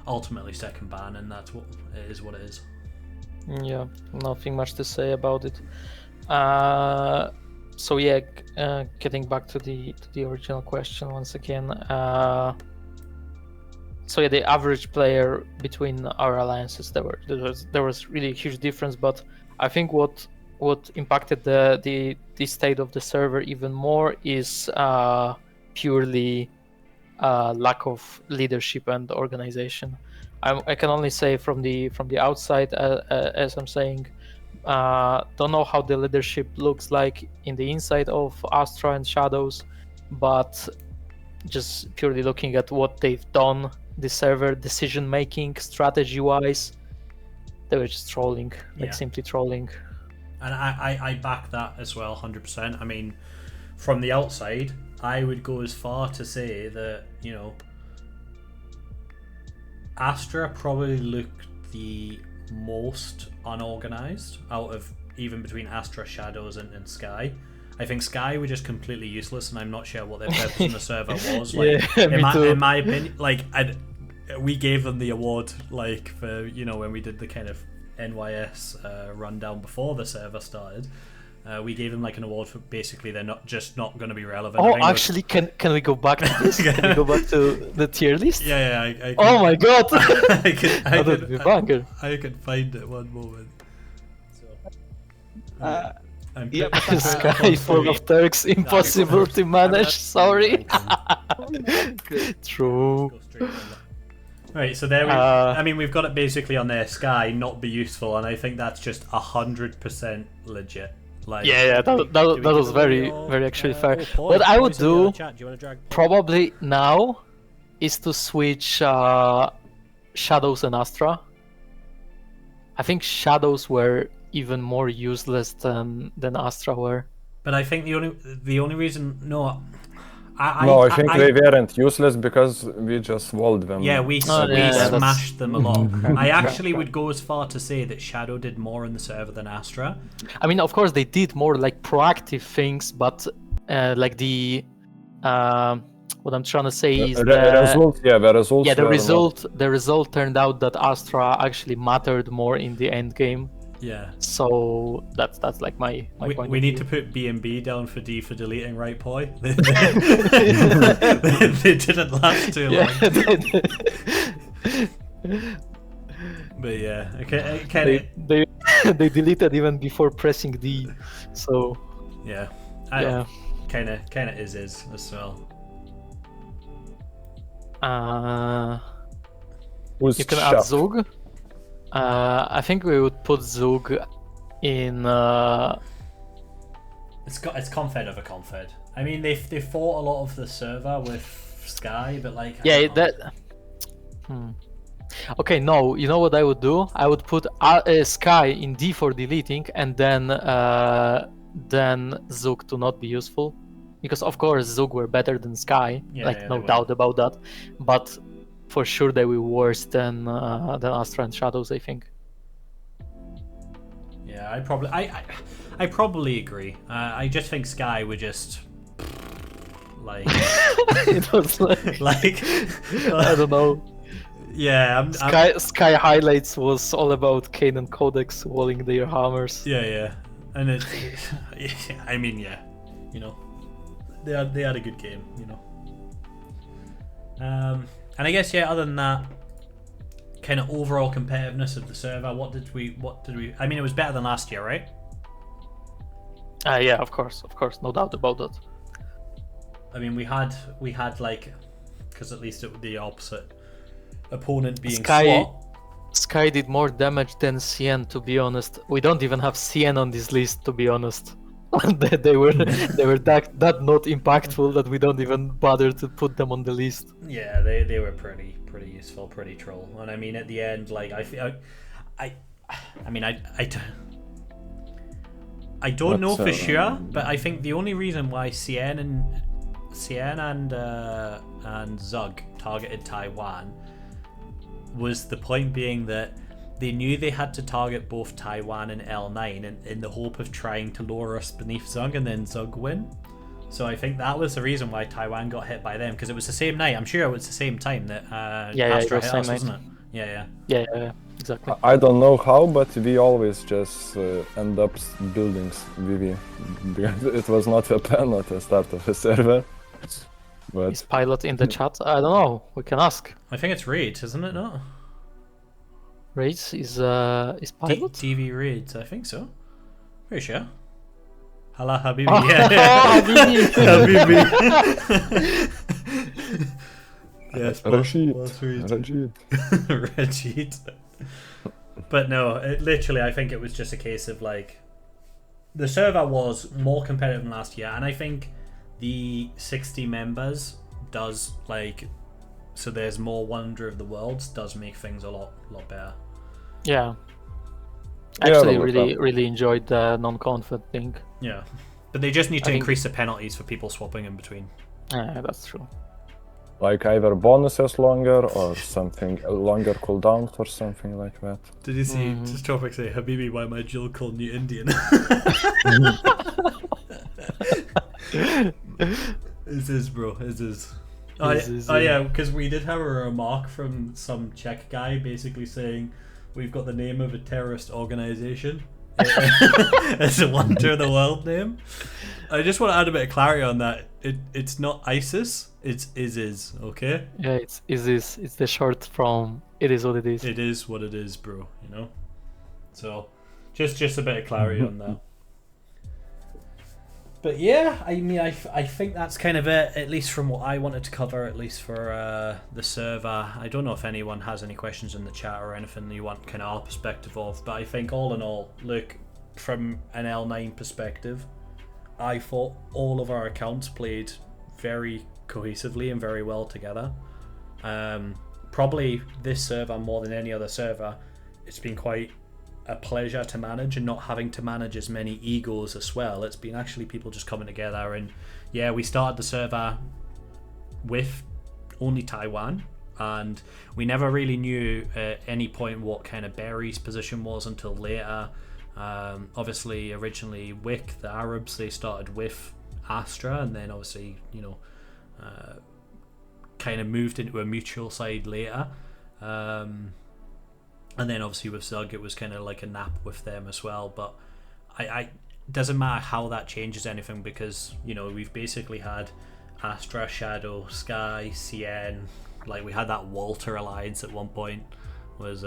ultimately second ban, and that's what it is. What it is. Yeah, nothing much to say about it. So yeah, getting back to the original question once again. So yeah, the average player between our alliances, there was really a huge difference. But I think what impacted the state of the server even more is purely lack of leadership and organization. I can only say from the outside, as I'm saying, don't know how the leadership looks like in the inside of Astra and Shadows, but just purely looking at what they've done, the server decision making, strategy wise, they were just trolling, simply trolling. And I back that as well, 100%. I mean, from the outside, I would go as far to say that, you know, Astra probably looked the most unorganized out of even between Astra, Shadows, and Sky. I think Sky were just completely useless, and I'm not sure what their purpose in the server was. Like, in my opinion, like, we gave them the award, like, for, you know, when we did the kind of NYS rundown before the server started. We gave them like an award for basically they're not going to be relevant. Oh, actually, can we go back to this? Can we go back to the tier list? Yeah, I can, oh my god! I can find it one moment. Sky full of Turks, impossible to manage. Sorry. True. Right, so there we. I mean, we've got it basically on there. Sky not be useful, and I think that's just 100% legit. Like, that was very actually fair. What I would do probably now is to switch Shadows and Astra. I think Shadows were even more useless than Astra were. But I think the only reason I think they weren't useless because we just walled them. Yeah, we smashed them a lot. I actually would go as far to say that Shadow did more in the server than Astra. I mean, of course, they did more like proactive things, but like the what I'm trying to say is the result turned out that Astra actually mattered more in the end game. Yeah. So that's like my point. We need to put B&B down for D for deleting, right, Poi? They didn't last too long. But yeah, okay. They deleted even before pressing D. So yeah, kind of is as well. You can add ZUG. I think we would put ZUG in. It's confed over confed. I mean, they fought a lot of the server with Sky, but like Okay, no. You know what I would do? I would put Sky in D for deleting, and then ZUG to not be useful, because of course ZUG were better than Sky, no doubt about that. But for sure they were worse than Astra and Shadows, I think. Yeah, I probably agree. I just think Sky were just like it was like I don't know. Yeah, Sky highlights was all about Kane and Codex walling their hammers. Yeah, and it. I mean, yeah, you know, they had a good game, you know. And I guess other than that, kind of overall competitiveness of the server. What did we? I mean, it was better than last year, right? Yeah, of course, no doubt about that. I mean, we had like, because at least it was the opposite opponent being SWAT. Sky did more damage than CN, to be honest. We don't even have CN on this list, to be honest. they were that not impactful that we don't even bother to put them on the list. Yeah, they were pretty useful, pretty troll. And I mean, at the end, like I don't know for sure, but I think the only reason why CN and ZUG targeted Taiwan was the point being that they knew they had to target both Taiwan and L9 in the hope of trying to lower us beneath ZUG and then ZUG win. So I think that was the reason why Taiwan got hit by them, because it was the same night. I'm sure it was the same time that Astra hit us, wasn't it? Yeah, exactly. I don't know how, but we always just end up building VV. Because it was not a plan at the start of the server. But is Pilot in the chat? I don't know. We can ask. I think it's Raids, isn't it? Not Raids is Pilot. DV Raids, I think so. Pretty sure. Hala Habibi. Yeah. Habibi. Yes, Rashid. Rashid. But no, literally, I think it was just a case of like the server was more competitive than last year, and I think the 60 members does like, so there's more Wonder of the Worlds does make things a lot better. Yeah. Actually, really enjoyed the non-confed thing. Yeah, but they just need to increase the penalties for people swapping in between. Yeah, that's true. Like either bonuses longer or something longer cooldowns or something like that. Did you see just Topic say, Habibi, why my Jill called you Indian? It is, bro. It is. Yeah, because we did have a remark from some Czech guy basically saying we've got the name of a terrorist organization as a Wonder of the World name. I just want to add a bit of clarity on that. It's not ISIS, it's ISIS, okay? Yeah, it's ISIS. It's the short from it is what it is. It is what it is, bro, you know? So, just a bit of clarity on that. But yeah, I mean, I think that's kind of it, at least from what I wanted to cover, at least for the server. I don't know if anyone has any questions in the chat or anything you want kind of our perspective of, but I think all in all, look, from an L9 perspective, I thought all of our accounts played very cohesively and very well together. Probably this server more than any other server, it's been quite a pleasure to manage and not having to manage as many egos as well. It's been actually people just coming together, and yeah, we started the server with only Taiwan, and we never really knew at any point what kind of Berry's position was until later. Obviously originally WIC, the Arabs, they started with Astra, and then obviously, you know, kind of moved into a mutual side later. And then obviously with ZUG, it was kind of like a nap with them as well. But I doesn't matter how that changes anything, because, you know, we've basically had Astra, Shadow, Sky, CN. Like, we had that Walter alliance at one point, was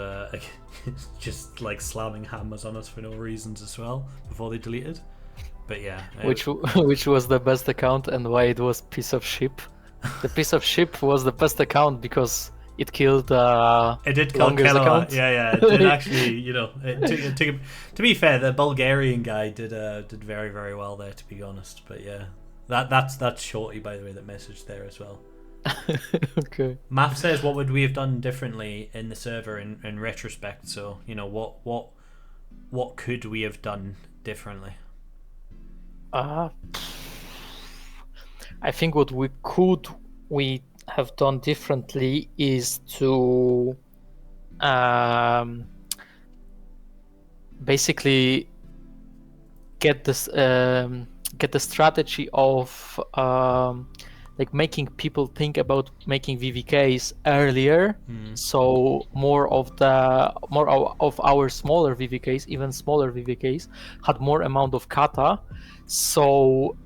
just like slamming hammers on us for no reasons as well before they deleted. But yeah, which was the best account, and why it was piece of ship. The piece of ship was the best account because it killed it did kill account. Yeah, it did actually, you know, it took to be fair, the Bulgarian guy did very, very well there, to be honest. But yeah, that's Shorty, by the way, that messaged there as well. Okay. Math says, what would we have done differently in the server in retrospect? So, you know, what could we have done differently? I think what we have done differently is to basically get this get the strategy of like making people think about making VVKs earlier. So more of our smaller VVKs, even smaller VVKs, had more amount of kata. So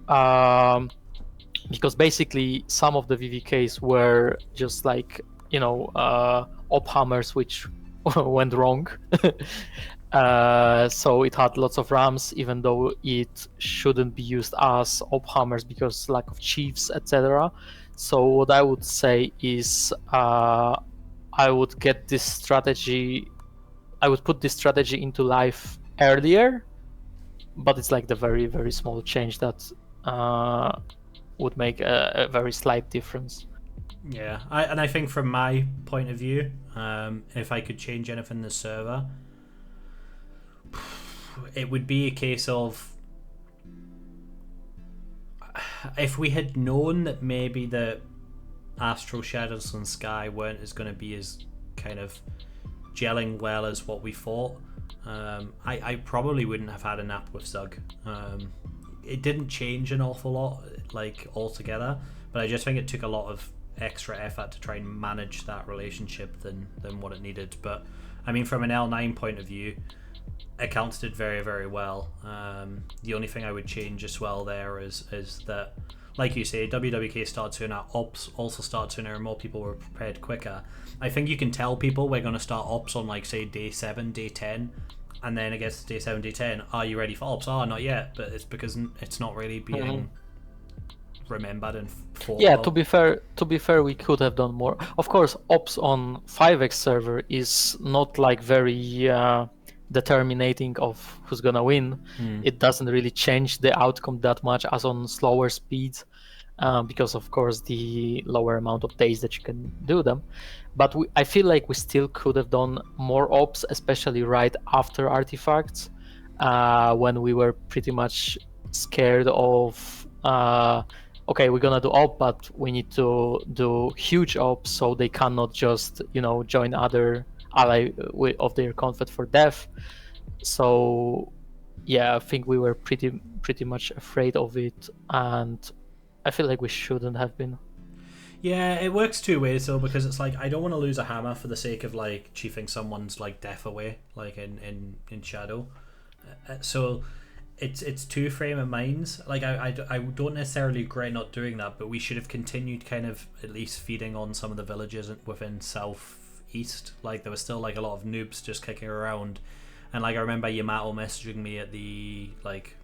because basically some of the VVKs were just like, you know, op hammers which went wrong. So it had lots of rams, even though it shouldn't be used as op hammers because lack of chiefs, etc. So what I would say is I would get this strategy. I would put this strategy into life earlier, but it's like the very, very small change that would make a very slight difference. Yeah, I think from my point of view, if I could change anything in the server, it would be a case of if we had known that maybe the Astral Shadows and Sky weren't as going to be as kind of gelling well as what we thought, I probably wouldn't have had a nap with Zug. It didn't change an awful lot, like altogether, but I just think it took a lot of extra effort to try and manage that relationship than what it needed. But I mean, from an L9 point of view, accounts did very, very well. The only thing I would change as well there is that, like you say, WWK started sooner, ops also started sooner, and more people were prepared quicker. I think you can tell people we're going to start ops on, like, say, day 7, day 10, and then it gets to day 7, day 10. Are you ready for ops? Oh, not yet, but it's because it's not really being remembered and thought Yeah, about. to be fair, we could have done more. Of course, ops on 5x server is not like very determinating of who's gonna win. It doesn't really change the outcome that much as on slower speeds, because of course the lower amount of days that you can do them. But I feel like we still could have done more ops, especially right after artifacts, when we were pretty much scared of okay, we're gonna do op, but we need to do huge ops, so they cannot just join other ally of their confed for death. So yeah, I think we were pretty much afraid of it, and I feel like we shouldn't have been. Yeah, it works two ways though, because it's like I don't want to lose a hammer for the sake of like chiefing someone's like death away, like in Shadow. So it's two frame of minds. Like I don't necessarily regret not doing that, but we should have continued kind of at least feeding on some of the villages within southeast. Like there was still like a lot of noobs just kicking around, and like I remember Yamato messaging me at the like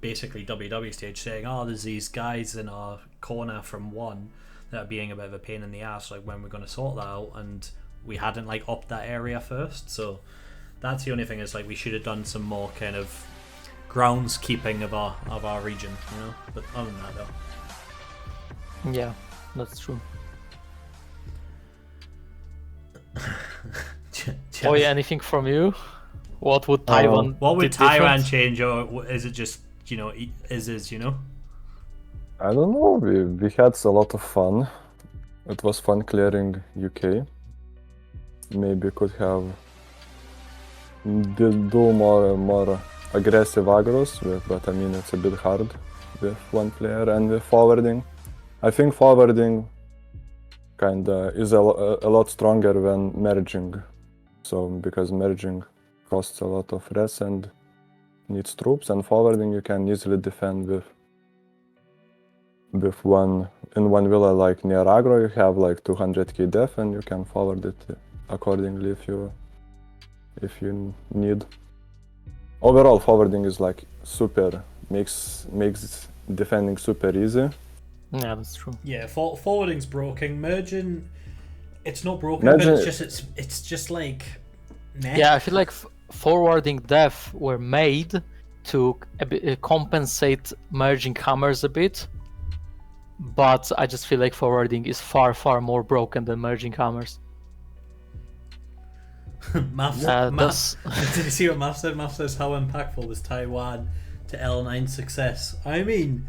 basically WW stage saying, oh, there's these guys in our corner from one that are being a bit of a pain in the ass, like when we're going to sort that out, and we hadn't like upped that area first. So that's the only thing, is like we should have done some more kind of groundskeeping of our region, but other than that though. Yeah, that's true. Oh yeah, anything from you? What would Taiwan what would do Taiwan different? change, or is it just I don't know. We had a lot of fun. It was fun clearing UK. Maybe could have do more aggressive aggros, but I mean it's a bit hard with one player. And with forwarding, I think forwarding kinda is a lot stronger than merging. So because merging costs a lot of res and needs troops, and forwarding you can easily defend with one villa, like near aggro you have like 200k def, and you can forward it accordingly if you need. Overall, forwarding is like super, makes defending super easy. Yeah, that's true. Yeah, forwarding's broken. Merging, it's not broken, but it's just like meh. Yeah, I feel like forwarding def were made to compensate merging hammers a bit, but I just feel like forwarding is far more broken than merging hammers. Did you see what Math said? Math says, how impactful was Taiwan to L9 success? I mean,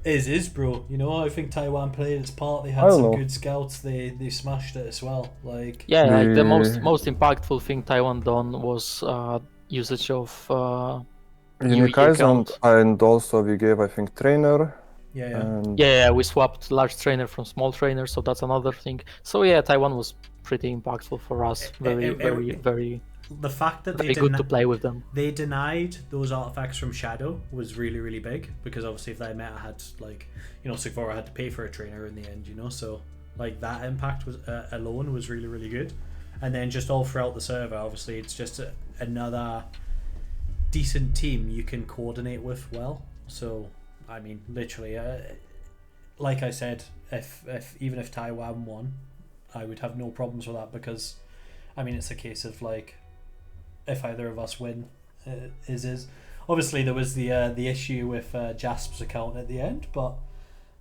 is bro. I think Taiwan played its part. They had some good scouts. They smashed it as well. Like like the most impactful thing Taiwan done was usage of unique eyes, and also we gave, I think, trainer. Yeah, we swapped large trainer from small trainer, so that's another thing. So yeah, Taiwan was pretty impactful for us. Very the fact that very good to play with them. They denied those artifacts from Shadow was really big, because obviously if that meta had like Sigvora had to pay for a trainer in the end, so like that impact was alone was really good. and then just all throughout the server, obviously, it's just another decent team you can coordinate with well. So, I mean, literally, like I said, even if Taiwan won, I would have no problems with that because, I mean, it's a case of like, if either of us win, is. Obviously, there was the issue with Jasp's account at the end, but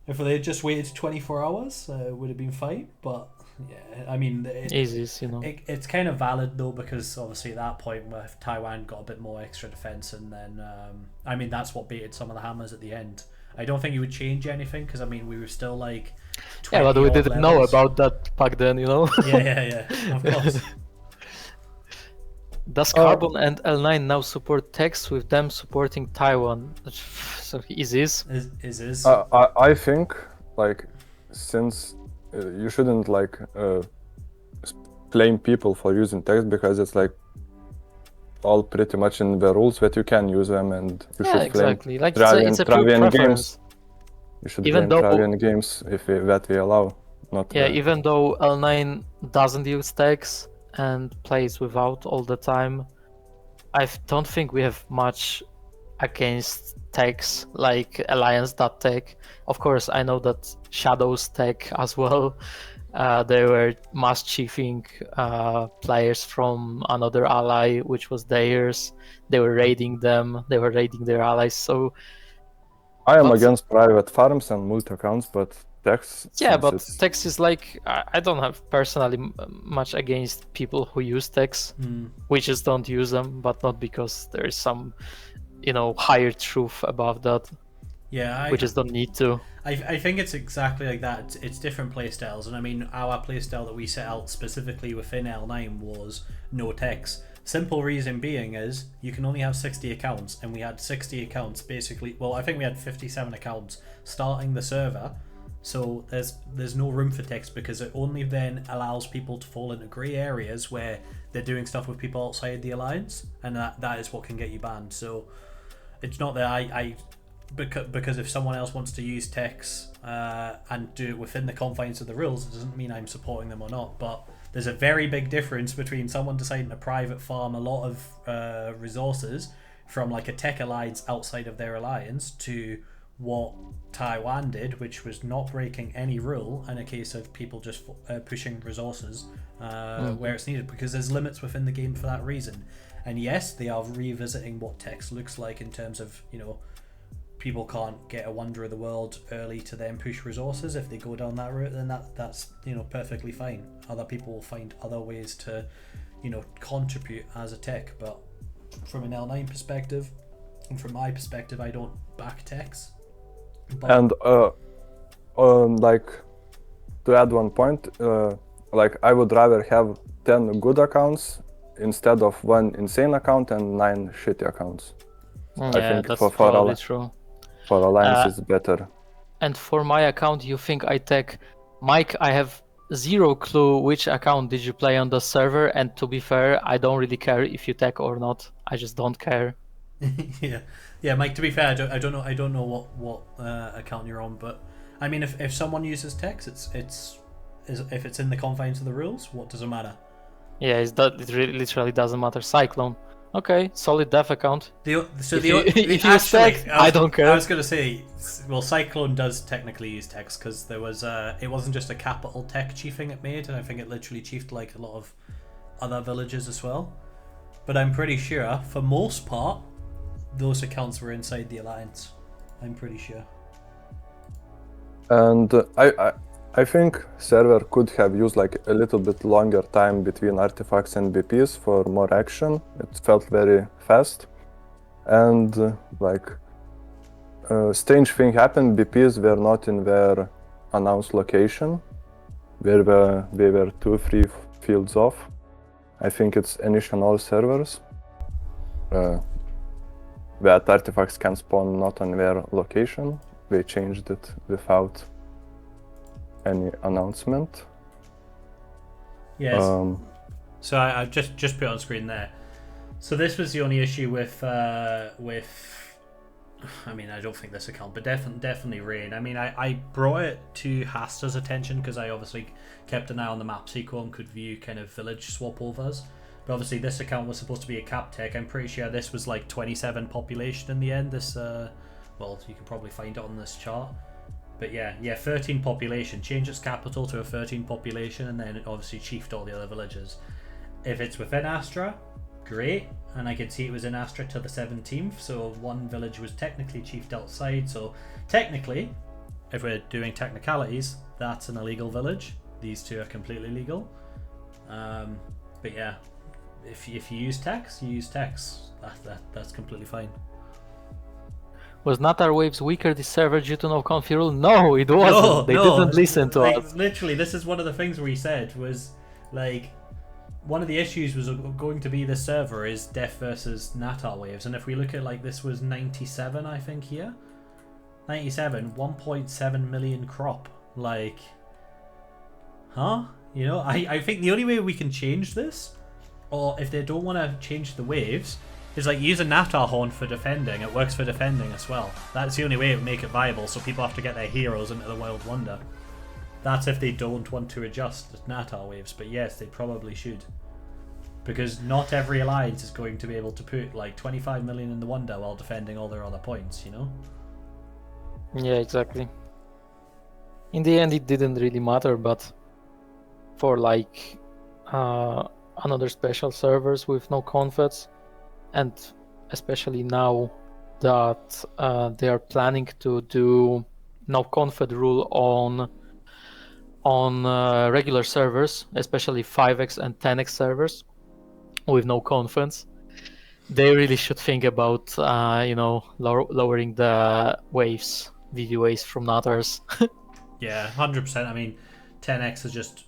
if they had just waited 24 hours, it would have been fine. But yeah, I mean, it's kind of valid though, because obviously at that point, if Taiwan got a bit more extra defense, and then I mean, that's what baited some of the hammers at the end. I don't think it would change anything because I mean, we were still like 20 but we didn't know levels. about that back then, Yeah, of course. Does Carbon and L9 now support text with them supporting Taiwan? So is. I think like since you shouldn't like blame people for using text because it's like all pretty much in the rules that you can use them, and you should exactly. blame Like it's a pure Travian preference. games. You should blame Travian games if that we allow. Not even though L9 doesn't use text and plays without all the time, I don't think we have much against techs like Alliance.tech. Of course, I know that Shadows Tech as well. They were mischiefing players from another ally, which was theirs. They were raiding them. They were raiding their allies. So I am against private farms and multi accounts, but text. Yeah, but text is like I don't have personally much against people who use text. We just don't use them, but not because there is some, higher truth above that. Yeah, we just don't need to. I think it's exactly like that. It's different playstyles, and I mean, our playstyle that we set out specifically within L9 was no text. Simple reason being is you can only have 60 accounts, and we had 60 accounts basically. Well, I think we had 57 accounts starting the server. So there's no room for text because it only then allows people to fall into grey areas where they're doing stuff with people outside the alliance, and that is what can get you banned. So it's not that because if someone else wants to use text and do it within the confines of the rules, it doesn't mean I'm supporting them or not. But there's a very big difference between someone deciding to private farm a lot of resources from like a tech alliance outside of their alliance to what Taiwan did, which was not breaking any rule, and a case of people just pushing resources where it's needed, because there's limits within the game for that reason. And yes, they are revisiting what text looks like in terms of, people can't get a wonder of the world early to then push resources. If they go down that route, then that's perfectly fine. Other people will find other ways to contribute as a tech. But from an L9 perspective, and from my perspective, I don't back techs. And like to add one point, like I would rather have 10 good accounts instead of 1 insane account and 9 shitty accounts. I think that's probably true. For Alliance it's better. And for my account, you think I take Mike? I have zero clue which account did you play on the server, and to be fair, I don't really care if you tech or not. I just don't care. Yeah, Mike. To be fair, I don't know what account you're on, but I mean, if someone uses text, if it's in the confines of the rules, what does it matter? Yeah, it literally doesn't matter. Cyclone. Okay, solid dev account. If you text, I don't care. I was gonna say, well, Cyclone does technically use text because there was it wasn't just a capital tech chiefing it made, and I think it literally chiefed like a lot of other villages as well. But I'm pretty sure, for most part, those accounts were inside the alliance. I'm pretty sure. And I think server could have used like a little bit longer time between artifacts and BPs for more action. It felt very fast. And like a strange thing happened, BPs were not in their announced location. They were 2-3 fields off. I think it's Anish on all servers. That artifacts can spawn not on their location. They changed it without any announcement. Yes. So I just put it on screen there. So this was the only issue with I mean, I don't think this account, but definitely rain. I mean, I brought it to Hasta's attention because I obviously kept an eye on the map sequel and could view kind of village swap overs. But obviously this account was supposed to be a cap tech. I'm pretty sure this was like 27 population in the end. This, well, you can probably find it on this chart. But yeah, 13 population. Change its capital to a 13 population, and then it obviously chiefed all the other villages. If it's within Astra, great. And I could see it was in Astra to the 17th, so one village was technically chiefed outside. So technically, if we're doing technicalities, that's an illegal village. These two are completely legal. But yeah, if you use text, you use text. That's completely fine. Was Natar Waves weaker this server due to no confi rule? No, it wasn't. They didn't listen to us. Literally, this is one of the things where he said was like, one of the issues was going to be the server is def versus Natar Waves, and if we look at like this was 97, I think here, 97, 1.7 million crop. Like, huh? You know, I think the only way we can change this, or if they don't want to change the waves, is like use a Natar horn for defending. It works for defending as well. That's the only way it would make it viable, so people have to get their heroes into the Wild Wonder. That's if they don't want to adjust the Natar waves, but yes, they probably should. Because not every alliance is going to be able to put like 25 million in the Wonder while defending all their other points, you know? Yeah, exactly. In the end, it didn't really matter, but for like another special servers with no confeds, and especially now that they are planning to do no confed rule on regular servers, especially 5x and 10x servers with no confeds, they really should think about lowering the waves, VV from Natars. Yeah, 100%. I mean, 10x is just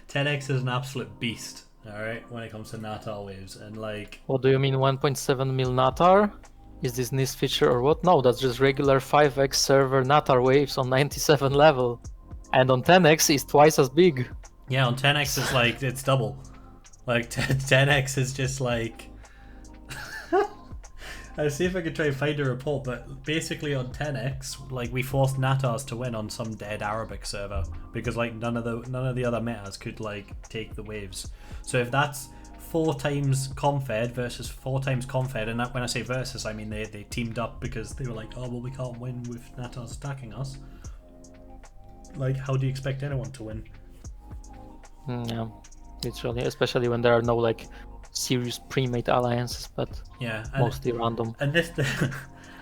10x is an absolute beast. All right, when it comes to Natar waves, and like, what do you mean 1.7 mil Natar? Is this NIS feature or what? No, that's just regular 5x server Natar waves on 97 level. And on 10x is twice as big. Yeah, on 10x is like, it's double. Like 10x is just like I'll see if I can try and find a report, but basically on 10x, like we forced Natars to win on some dead Arabic server because like none of the other metas could like take the waves. So if that's 4 times confed versus 4 times confed, and that, when I say versus, I mean they teamed up because they were like, oh well, we can't win with Natars attacking us. Like, how do you expect anyone to win? Yeah, literally, especially when there are no like serious pre-made alliances, but yeah, mostly random. And this,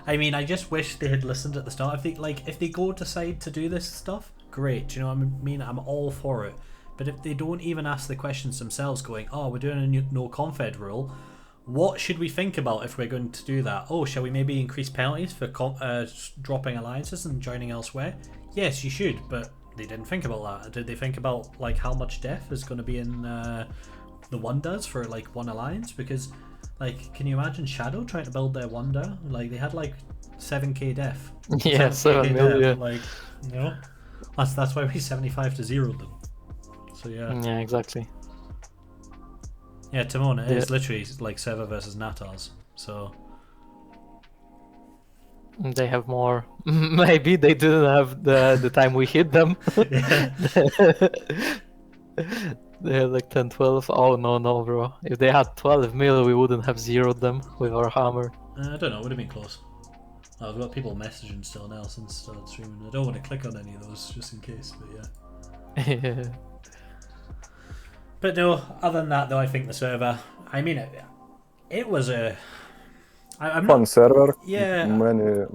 I mean, I just wish they had listened at the start. If they go decide to do this stuff, great. Do you know what I mean? I'm all for it. But if they don't even ask the questions themselves, going, oh, we're doing a no confed rule, what should we think about if we're going to do that? Oh, shall we maybe increase penalties for dropping alliances and joining elsewhere? Yes, you should, but they didn't think about that. Did they think about like how much def is going to be in the Wonders for like one alliance? Because like, can you imagine Shadow trying to build their Wonder? Like they had like 7k def. Yeah, 7 million. Like, you know, that's why we 75 to 0 them. So yeah. Yeah, exactly. Yeah, Timon, it is literally like server versus Natars. So they have more. Maybe they didn't have the time we hit them. They had like 10, 12. Oh no, bro. If they had 12 mil, we wouldn't have zeroed them with our hammer. I don't know. It would have been close. I've got people messaging still now since I started streaming. I don't want to click on any of those just in case, but yeah. Yeah. But no, other than that though, I think the server, I mean, it was a fun server. Yeah. Many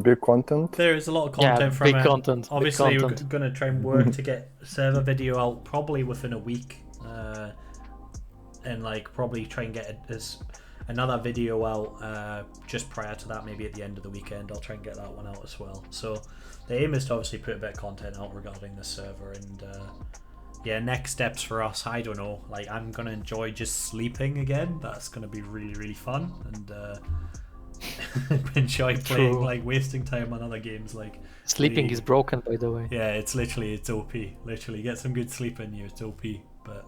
big content. There is a lot of content from big it. Content. Obviously, big we're content. going to try and work to get server video out probably within a week, and like probably try and get another video out just prior to that, maybe at the end of the weekend. I'll try and get that one out as well. So the aim is to obviously put a bit of content out regarding this server, and yeah, next steps for us, I don't know. Like, I'm gonna enjoy just sleeping again. That's gonna be really, really fun, and enjoy playing, True. like wasting time on other games. Like Sleeping is broken, by the way. yeah, it's OP. Literally, get some good sleep in you. It's OP. But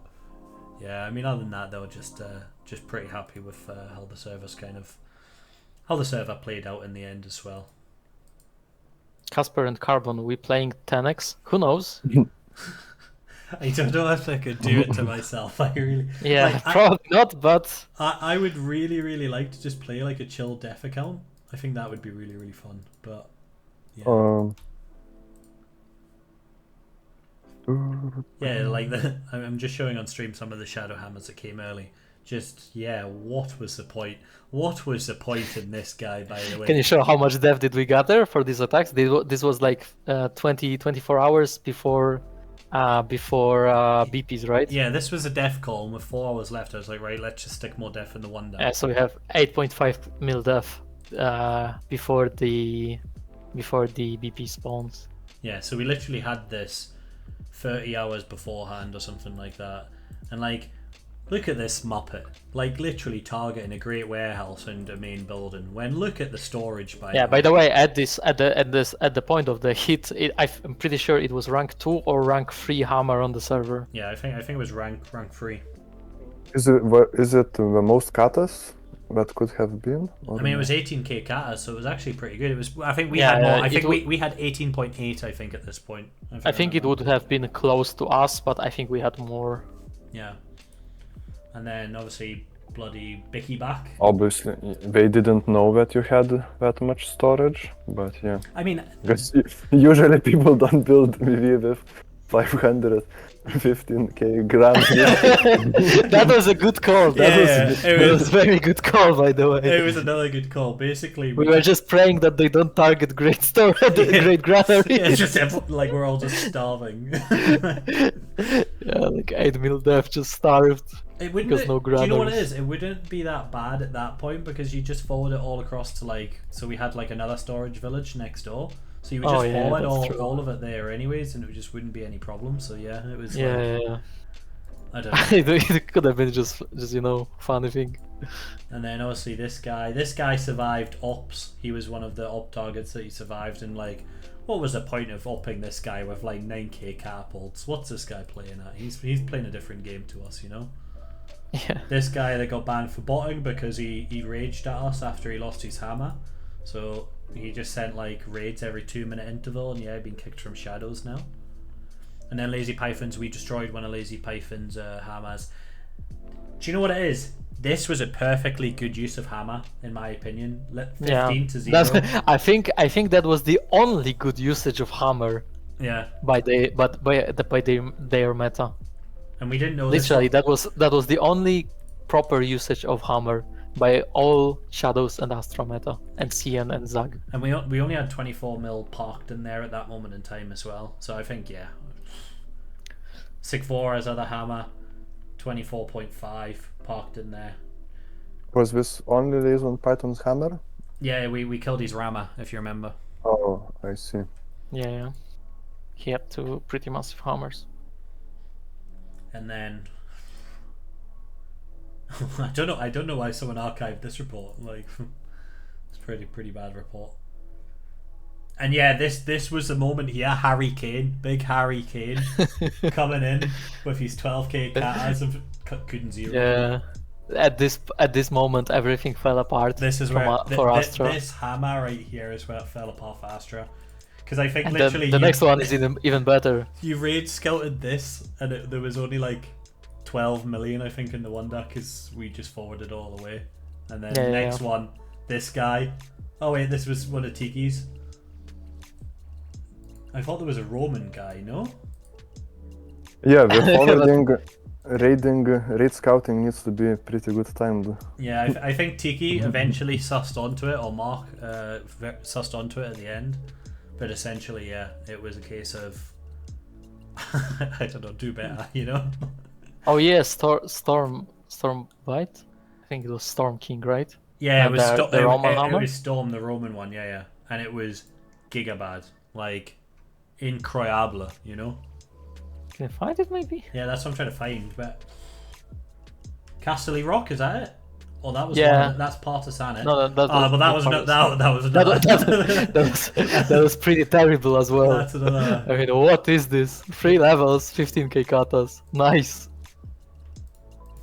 yeah, I mean, other than that, though, just pretty happy with how the server's kind of how the server played out in the end as well. Casper and Carbon, we playing 10x? Who knows? I don't know if I could do it to myself. I really Yeah, probably not, but I would really like to just play like a chill dev account. I think that would be really fun. But yeah. Yeah, like I'm just showing on stream some of the shadow hammers that came early. Just what was the point? What was the point in this guy, by the way? can you show how much dev did we gather for these attacks? This was like 24 hours before BPs, right? Yeah, this was a def call, and with 4 hours left, I was like, right, let's just stick more def in the one down. So we have 8.5 mil def before the BP spawns. Yeah, so we literally had this 30 hours beforehand or something like that, and like, look at this muppet, like literally targeting a great warehouse and a main building. When look at the storage by the way, at the point of the hit, I'm pretty sure it was rank 2 or rank 3 hammer on the server. Yeah, I think it was rank 3. Is it the most katas that could have been? I mean, it was 18k katas, so it was actually pretty good. It was. I think we had more. I think we had 18.8. I think at this point. I think it would have been close to us, but I think we had more. Yeah. And then obviously bloody Bicky back. Obviously, they didn't know that you had that much storage, but yeah. I mean, because usually people don't build MV with 515k grams. That was a good call. That was a very good call, by the way. It was another good call. Basically, we were just praying that they don't target great storage, great granary. Yeah, it's just like we're all just starving. Yeah, like 8 mil def just starved. It wouldn't. Because no do you know what it granaries. is? It wouldn't be that bad at that point because you just forward it all across to like. So we had like another storage village next door. So you would just forward all of it there anyways, and it just wouldn't be any problem. So yeah, it was. Yeah. I don't know. It could have been just funny thing. And then obviously this guy survived ops. He was one of the op targets that he survived, and like, what was the point of opping this guy with like 9k catapults? What's this guy playing at? He's playing a different game to us, you know. Yeah. This guy that got banned for botting because he raged at us after he lost his hammer. So he just sent like raids every 2-minute interval, and yeah, been kicked from shadows now. And then Lazy Pythons, we destroyed one of Lazy Python's hammers. Do you know what it is? This was a perfectly good use of hammer, in my opinion. 15 to 0. I think that was the only good usage of hammer. Yeah. By their meta. And we didn't know. Literally, that was the only proper usage of hammer by all Shadows and Astra meta, and CN and ZUG. And we only had 24 mil parked in there at that moment in time as well. So I think, yeah. Sigvora's other hammer, 24.5 parked in there. Was this only based on Python's hammer? Yeah, we killed his rammer, if you remember. Oh, I see. Yeah. He had 2 pretty massive hammers. And then I don't know why someone archived this report. Like, it's pretty bad report. And yeah, this was the moment here. Harry Kane, big Harry Kane, coming in with his 12k katas and couldn't zero. Yeah. At this moment, everything fell apart. This is for Astra. This hammer right here is where it fell apart for Astra. Because I think and literally the next one is even better. You raid scouted this, and there was only like 12 million, I think, in the one deck, because we just forwarded all the way. And then the next one, this guy. Oh wait, this was one of Tiki's. I thought there was a Roman guy, no? Yeah, the forwarding, raid scouting needs to be pretty good timed. Yeah, I think Tiki eventually sussed onto it, or Mark sussed onto it at the end. But essentially, yeah, it was a case of I don't know, do better, you know. Oh yeah, Storm Bite. I think it was Storm King, right? Yeah, and it was Roman it was Storm, the Roman one. Yeah, and it was gigabad, like incroyable, you know. Can I find it maybe? Yeah, that's what I'm trying to find. But Casterly Rock, is that it? Oh, that was that's Partisan. No, that was pretty terrible as well. That's another. I mean, what is this? 3 levels, 15k katas. Nice.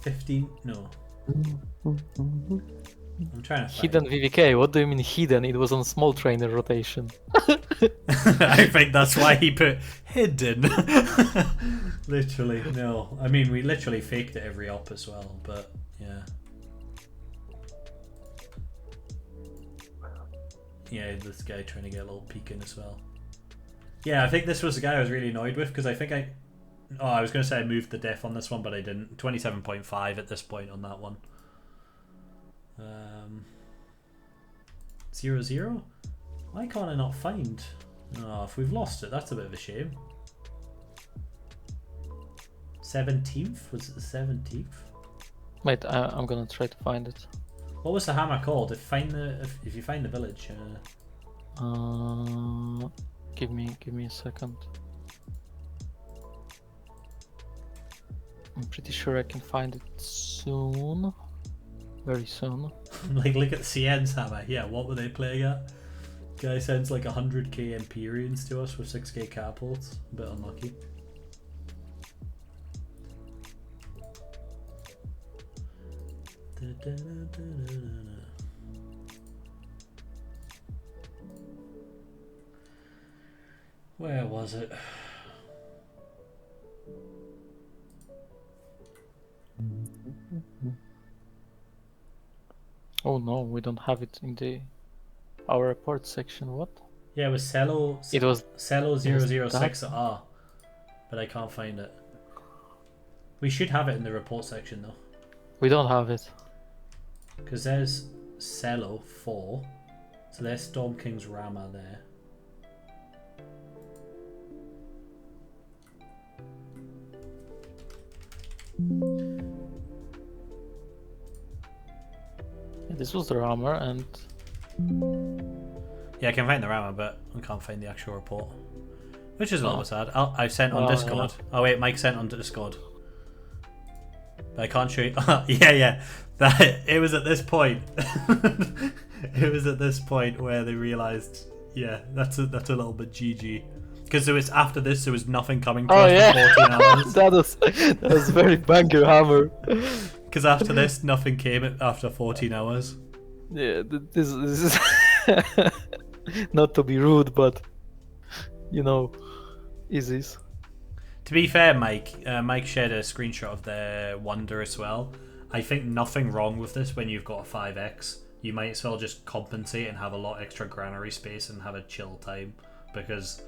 15? No. I'm trying to find Hidden VVK. What do you mean hidden? It was on small trainer rotation. I think that's why he put hidden. Literally, no. I mean, we literally faked it every op as well, but yeah. Yeah, this guy trying to get a little peek in as well. Yeah, I think this was the guy I was really annoyed with because I think oh, I was going to say I moved the def on this one, but I didn't. 27.5 at this point on that one. 0-0? Why can't I not find? Oh, if we've lost it, that's a bit of a shame. 17th? Was it the 17th? Wait, I'm gonna try to find it. What was the hammer called? If you find the village. Give me a second. I'm pretty sure I can find it soon. Very soon. Like, look at CN's hammer. Yeah, what were they playing at? Guy sends like 100k Empyreans to us with 6k catapults. A bit unlucky. Where was it? Oh no, we don't have it in our report section. What? Yeah, it was Cello. It was Cello 006 R, but I can't find it. We should have it in the report section though. We don't have it. Because there's Cello 4, so there's Storm King's Rama there. Yeah, this was the rammer, and yeah, I can find the Rama, but I can't find the actual report, which is a little bit sad. I sent on Discord. Yeah. Oh wait, Mike sent on Discord, but I can't show you. yeah. That it was at this point. It was at this point where they realized, yeah, that's a little bit GG. Because it was after this, there was nothing coming to us for 14 hours. that was very banger hammer. Because after this, nothing came after 14 hours. Yeah, this is not to be rude, but you know, easies. To be fair, Mike shared a screenshot of their Wonder as well. I think nothing wrong with this when you've got a 5x. You might as well just compensate and have a lot extra granary space and have a chill time. Because,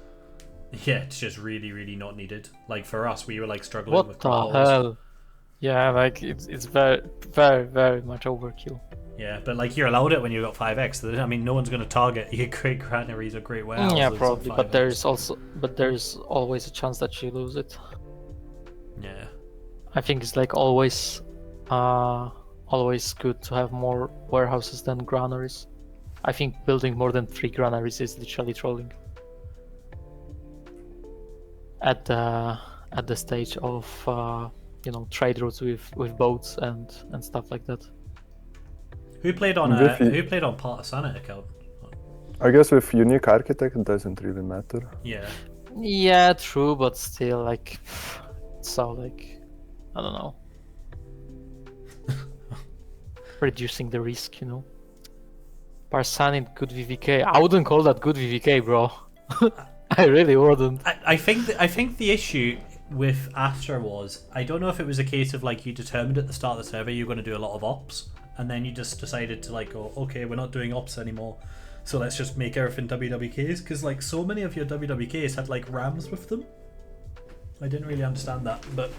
yeah, it's just really, really not needed. Like, for us, we were, like, struggling with what the hell? Yeah, like, it's very, very, very much overkill. Yeah, but, like, you're allowed it when you've got 5x. I mean, no one's going to target your great granaries or great warehouses. Yeah, probably, but there's always a chance that you lose it. Yeah. I think it's, like, always good to have more warehouses than granaries. I think building more than 3 granaries is literally trolling. At the stage of you know, trade routes with boats and stuff like that. Who played on Partisanet account? I guess with unique architect it doesn't really matter. Yeah. Yeah, true, but still, like, so like, I don't know. Reducing the risk, you know. Parsanit, good VVK. I wouldn't call that good VVK, bro. I really wouldn't. I think the issue with Astra was, I don't know if it was a case of like you determined at the start of the survey you're going to do a lot of ops, and then you just decided to like go, okay, we're not doing ops anymore, so let's just make everything WWKs, because like so many of your WWKs had like rams with them. I didn't really understand that, but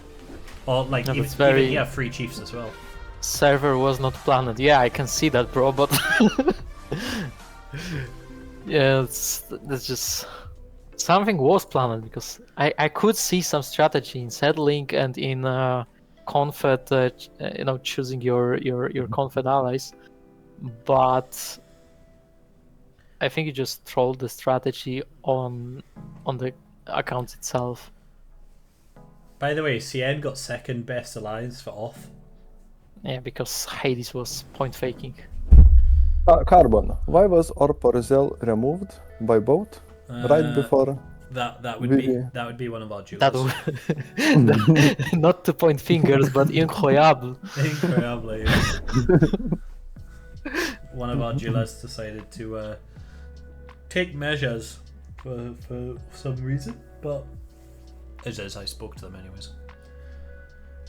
or like even free chiefs as well. Server was not planned. Yeah, I can see that, bro, but yeah, that's just something was planned, because I could see some strategy in settling and in confed, you know, choosing your confed allies, but I think you just trolled the strategy on the account itself. By the way, CN got second best alliance for off. Yeah, because Hades was point faking. Carbon, why was Orporzel removed by boat right before? That would be one of our jewels. That would, not to point fingers, but incroyable. Incroyable, yeah. one of our duelists decided to take measures for some reason, but as I spoke to them anyways.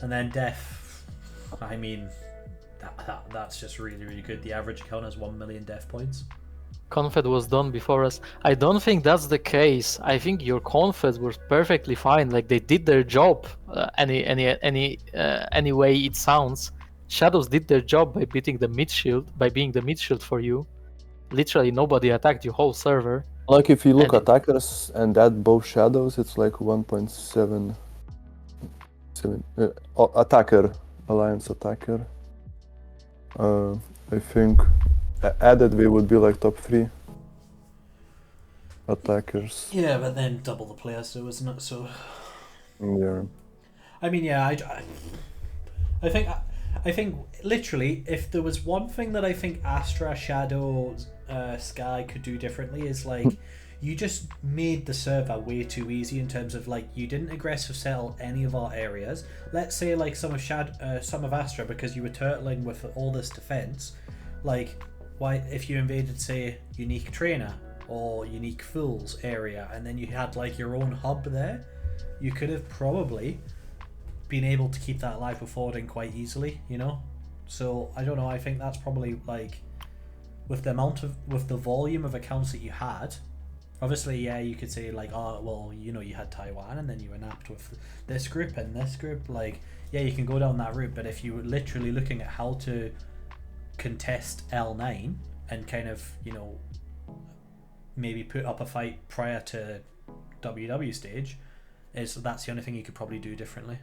And then Def, I mean, that's just really, really good. The average account has 1 million Def points. Confed was done before us. I don't think that's the case. I think your Confed was perfectly fine. Like, they did their job. Any way it sounds. Shadows did their job by beating the mid shield, by being the mid shield for you. Literally nobody attacked your whole server. Like if you look And attackers and add both shadows, it's like 1.7 attacker, alliance attacker. I think added we would be like top 3 attackers. Yeah, but then double the players, so isn't it? So Yeah. I mean, yeah, I think literally, if there was one thing that I think Astra, Shadow, Sky could do differently is like you just made the server way too easy in terms of like you didn't aggressive settle any of our areas. Let's say like some of Astra, because you were turtling with all this defense. Like, why if you invaded say Unique Trainer or Unique Fools area and then you had like your own hub there, you could have probably been able to keep that alive with forwarding quite easily, you know? So I don't know, I think that's probably like with the volume of accounts that you had, obviously, yeah, you could say like, oh well, you know, you had Taiwan and then you were napped with this group and this group, like, yeah, you can go down that route, but if you were literally looking at how to contest L9 and kind of, you know, maybe put up a fight prior to WW stage, that's the only thing you could probably do differently.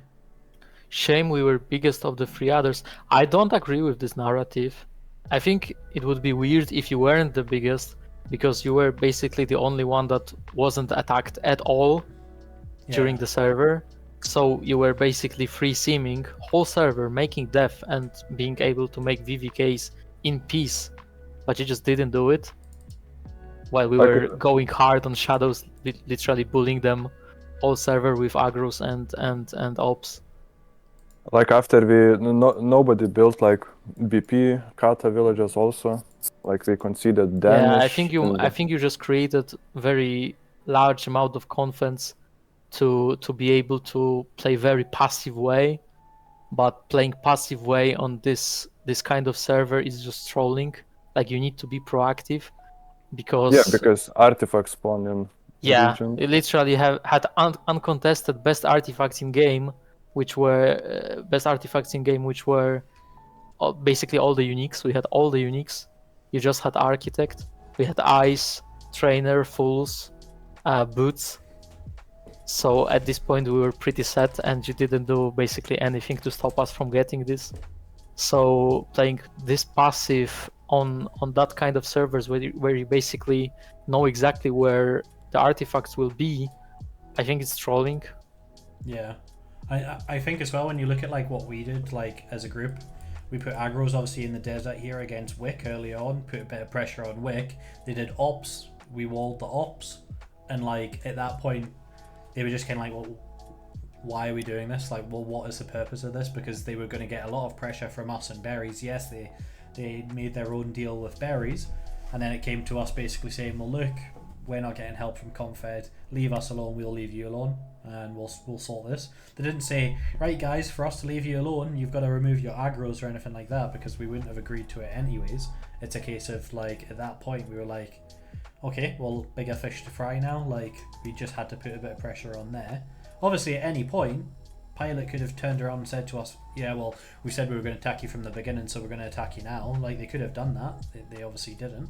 Shame we were biggest of the 3 others. I don't agree with this narrative. I think it would be weird if you weren't the biggest, because you were basically the only one that wasn't attacked at all during the server. So you were basically free seaming whole server, making def and being able to make VVKs in peace, but you just didn't do it. While we were going hard on shadows, literally bullying them all server with aggros and ops. Like after nobody built like BP Kata villages also, like we conceded damage. Yeah, I think you just created very large amount of confidence to be able to play very passive way, but playing passive way on this kind of server is just trolling. Like, you need to be proactive, because artifacts spawn in region. You literally had uncontested best artifacts in game, which were basically all the uniques. We had all the uniques. You just had architect. We had ice, trainer, fools, boots. So at this point we were pretty set, and you didn't do basically anything to stop us from getting this. So playing this passive on that kind of servers where you basically know exactly where the artifacts will be, I think it's trolling. Yeah. I think as well, when you look at like what we did, like as a group, we put aggros obviously in the desert here against Wick early on, put a bit of pressure on Wick. They did ops, we walled the ops, and like at that point they were just kind of like, well, why are we doing this? Like, well, what is the purpose of this? Because they were going to get a lot of pressure from us and berries. Yes, they made their own deal with berries, and then it came to us basically saying, well, look, we're not getting help from confed, leave us alone, we'll leave you alone, and we'll sort this. They didn't say, right guys, for us to leave you alone, you've got to remove your aggros or anything like that, because we wouldn't have agreed to it anyways. It's a case of like, at that point we were like, okay, well, bigger fish to fry now. Like, we just had to put a bit of pressure on there. Obviously at any point Pilot could have turned around and said to us, yeah, well, we said we were going to attack you from the beginning, so we're going to attack you now. Like, they could have done that. They obviously didn't.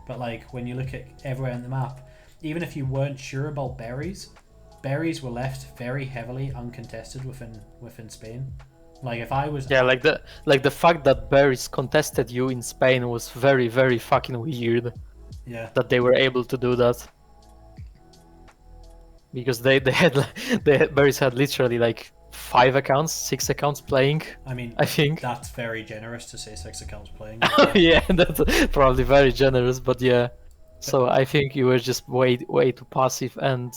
But like, when you look at everywhere on the map, even if you weren't sure about berries were left very heavily uncontested within Spain. Like, if I was like the fact that berries contested you in Spain was very, very fucking weird. Yeah, that they were able to do that, because berries had literally like 6 accounts playing. I think that's very generous to say 6 accounts playing. Yeah, that's probably very generous, but yeah. So I think you were just way too passive, and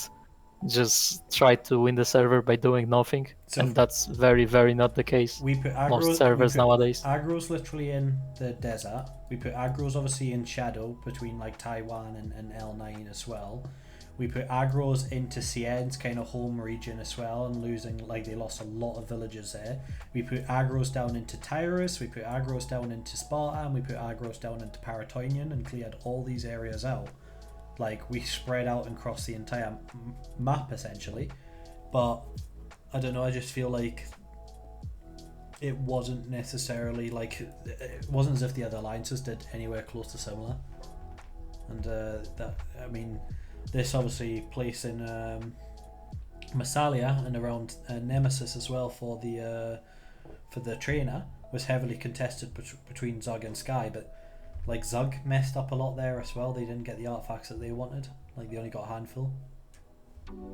just try to win the server by doing nothing, So and that's very, very not the case. we put aggros, Most servers nowadays. Aggros literally in the desert. We put aggros obviously in shadow between like Taiwan and L9 as well. We put aggros into Cien's kind of home region as well, and they lost a lot of villages there. We put aggros down into Tyrus, we put aggros down into Sparta, and we put aggros down into Paratonian, and cleared all these areas out. Like, we spread out across the entire map essentially. But I don't know, I just feel like it wasn't necessarily like, it wasn't as if the other alliances did anywhere close to similar. And this obviously place in Massalia and around Nemesis as well for the trainer was heavily contested between ZUG and Sky, but like ZUG messed up a lot there as well. They didn't get the artifacts that they wanted. Like, they only got a handful.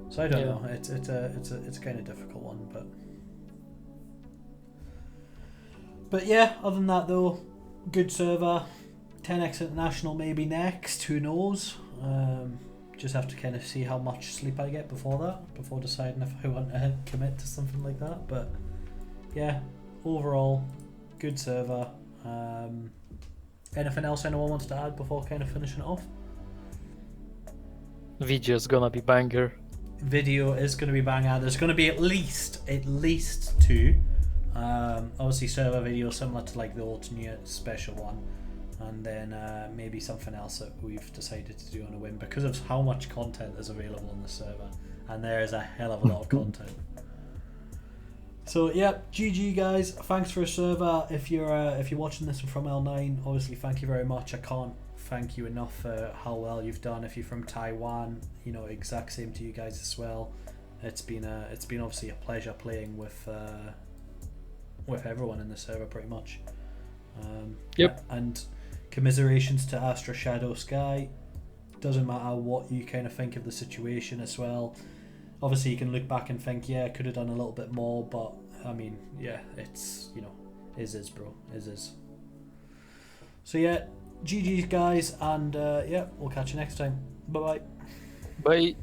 So I don't know. It's a kind of difficult one, but yeah. Other than that though, good server. 10x International maybe next. Who knows? Just have to kind of see how much sleep I get before deciding if I want to commit to something like that. But yeah, overall, good server. Anything else anyone wants to add before kind of finishing it off? Video's gonna be banger. Video is going to be banger. There's going to be at least 2. Obviously server video similar to like the alternate special one. And then maybe something else that we've decided to do on a whim because of how much content is available on the server, and there is a hell of a lot of content. So yeah, GG guys. Thanks for a server. If you're watching this from L9, obviously thank you very much. I can't thank you enough for how well you've done. If you're from Taiwan, you know, exact same to you guys as well. It's been obviously a pleasure playing with everyone in the server pretty much. Yep. And commiserations to Astra, Shadow, Sky. Doesn't matter what you kind of think of the situation as well. Obviously you can look back and think, yeah, I could have done a little bit more, but I mean, yeah, it's, you know, is bro, is. So yeah, GG's guys, and yeah, we'll catch you next time. Bye. Bye.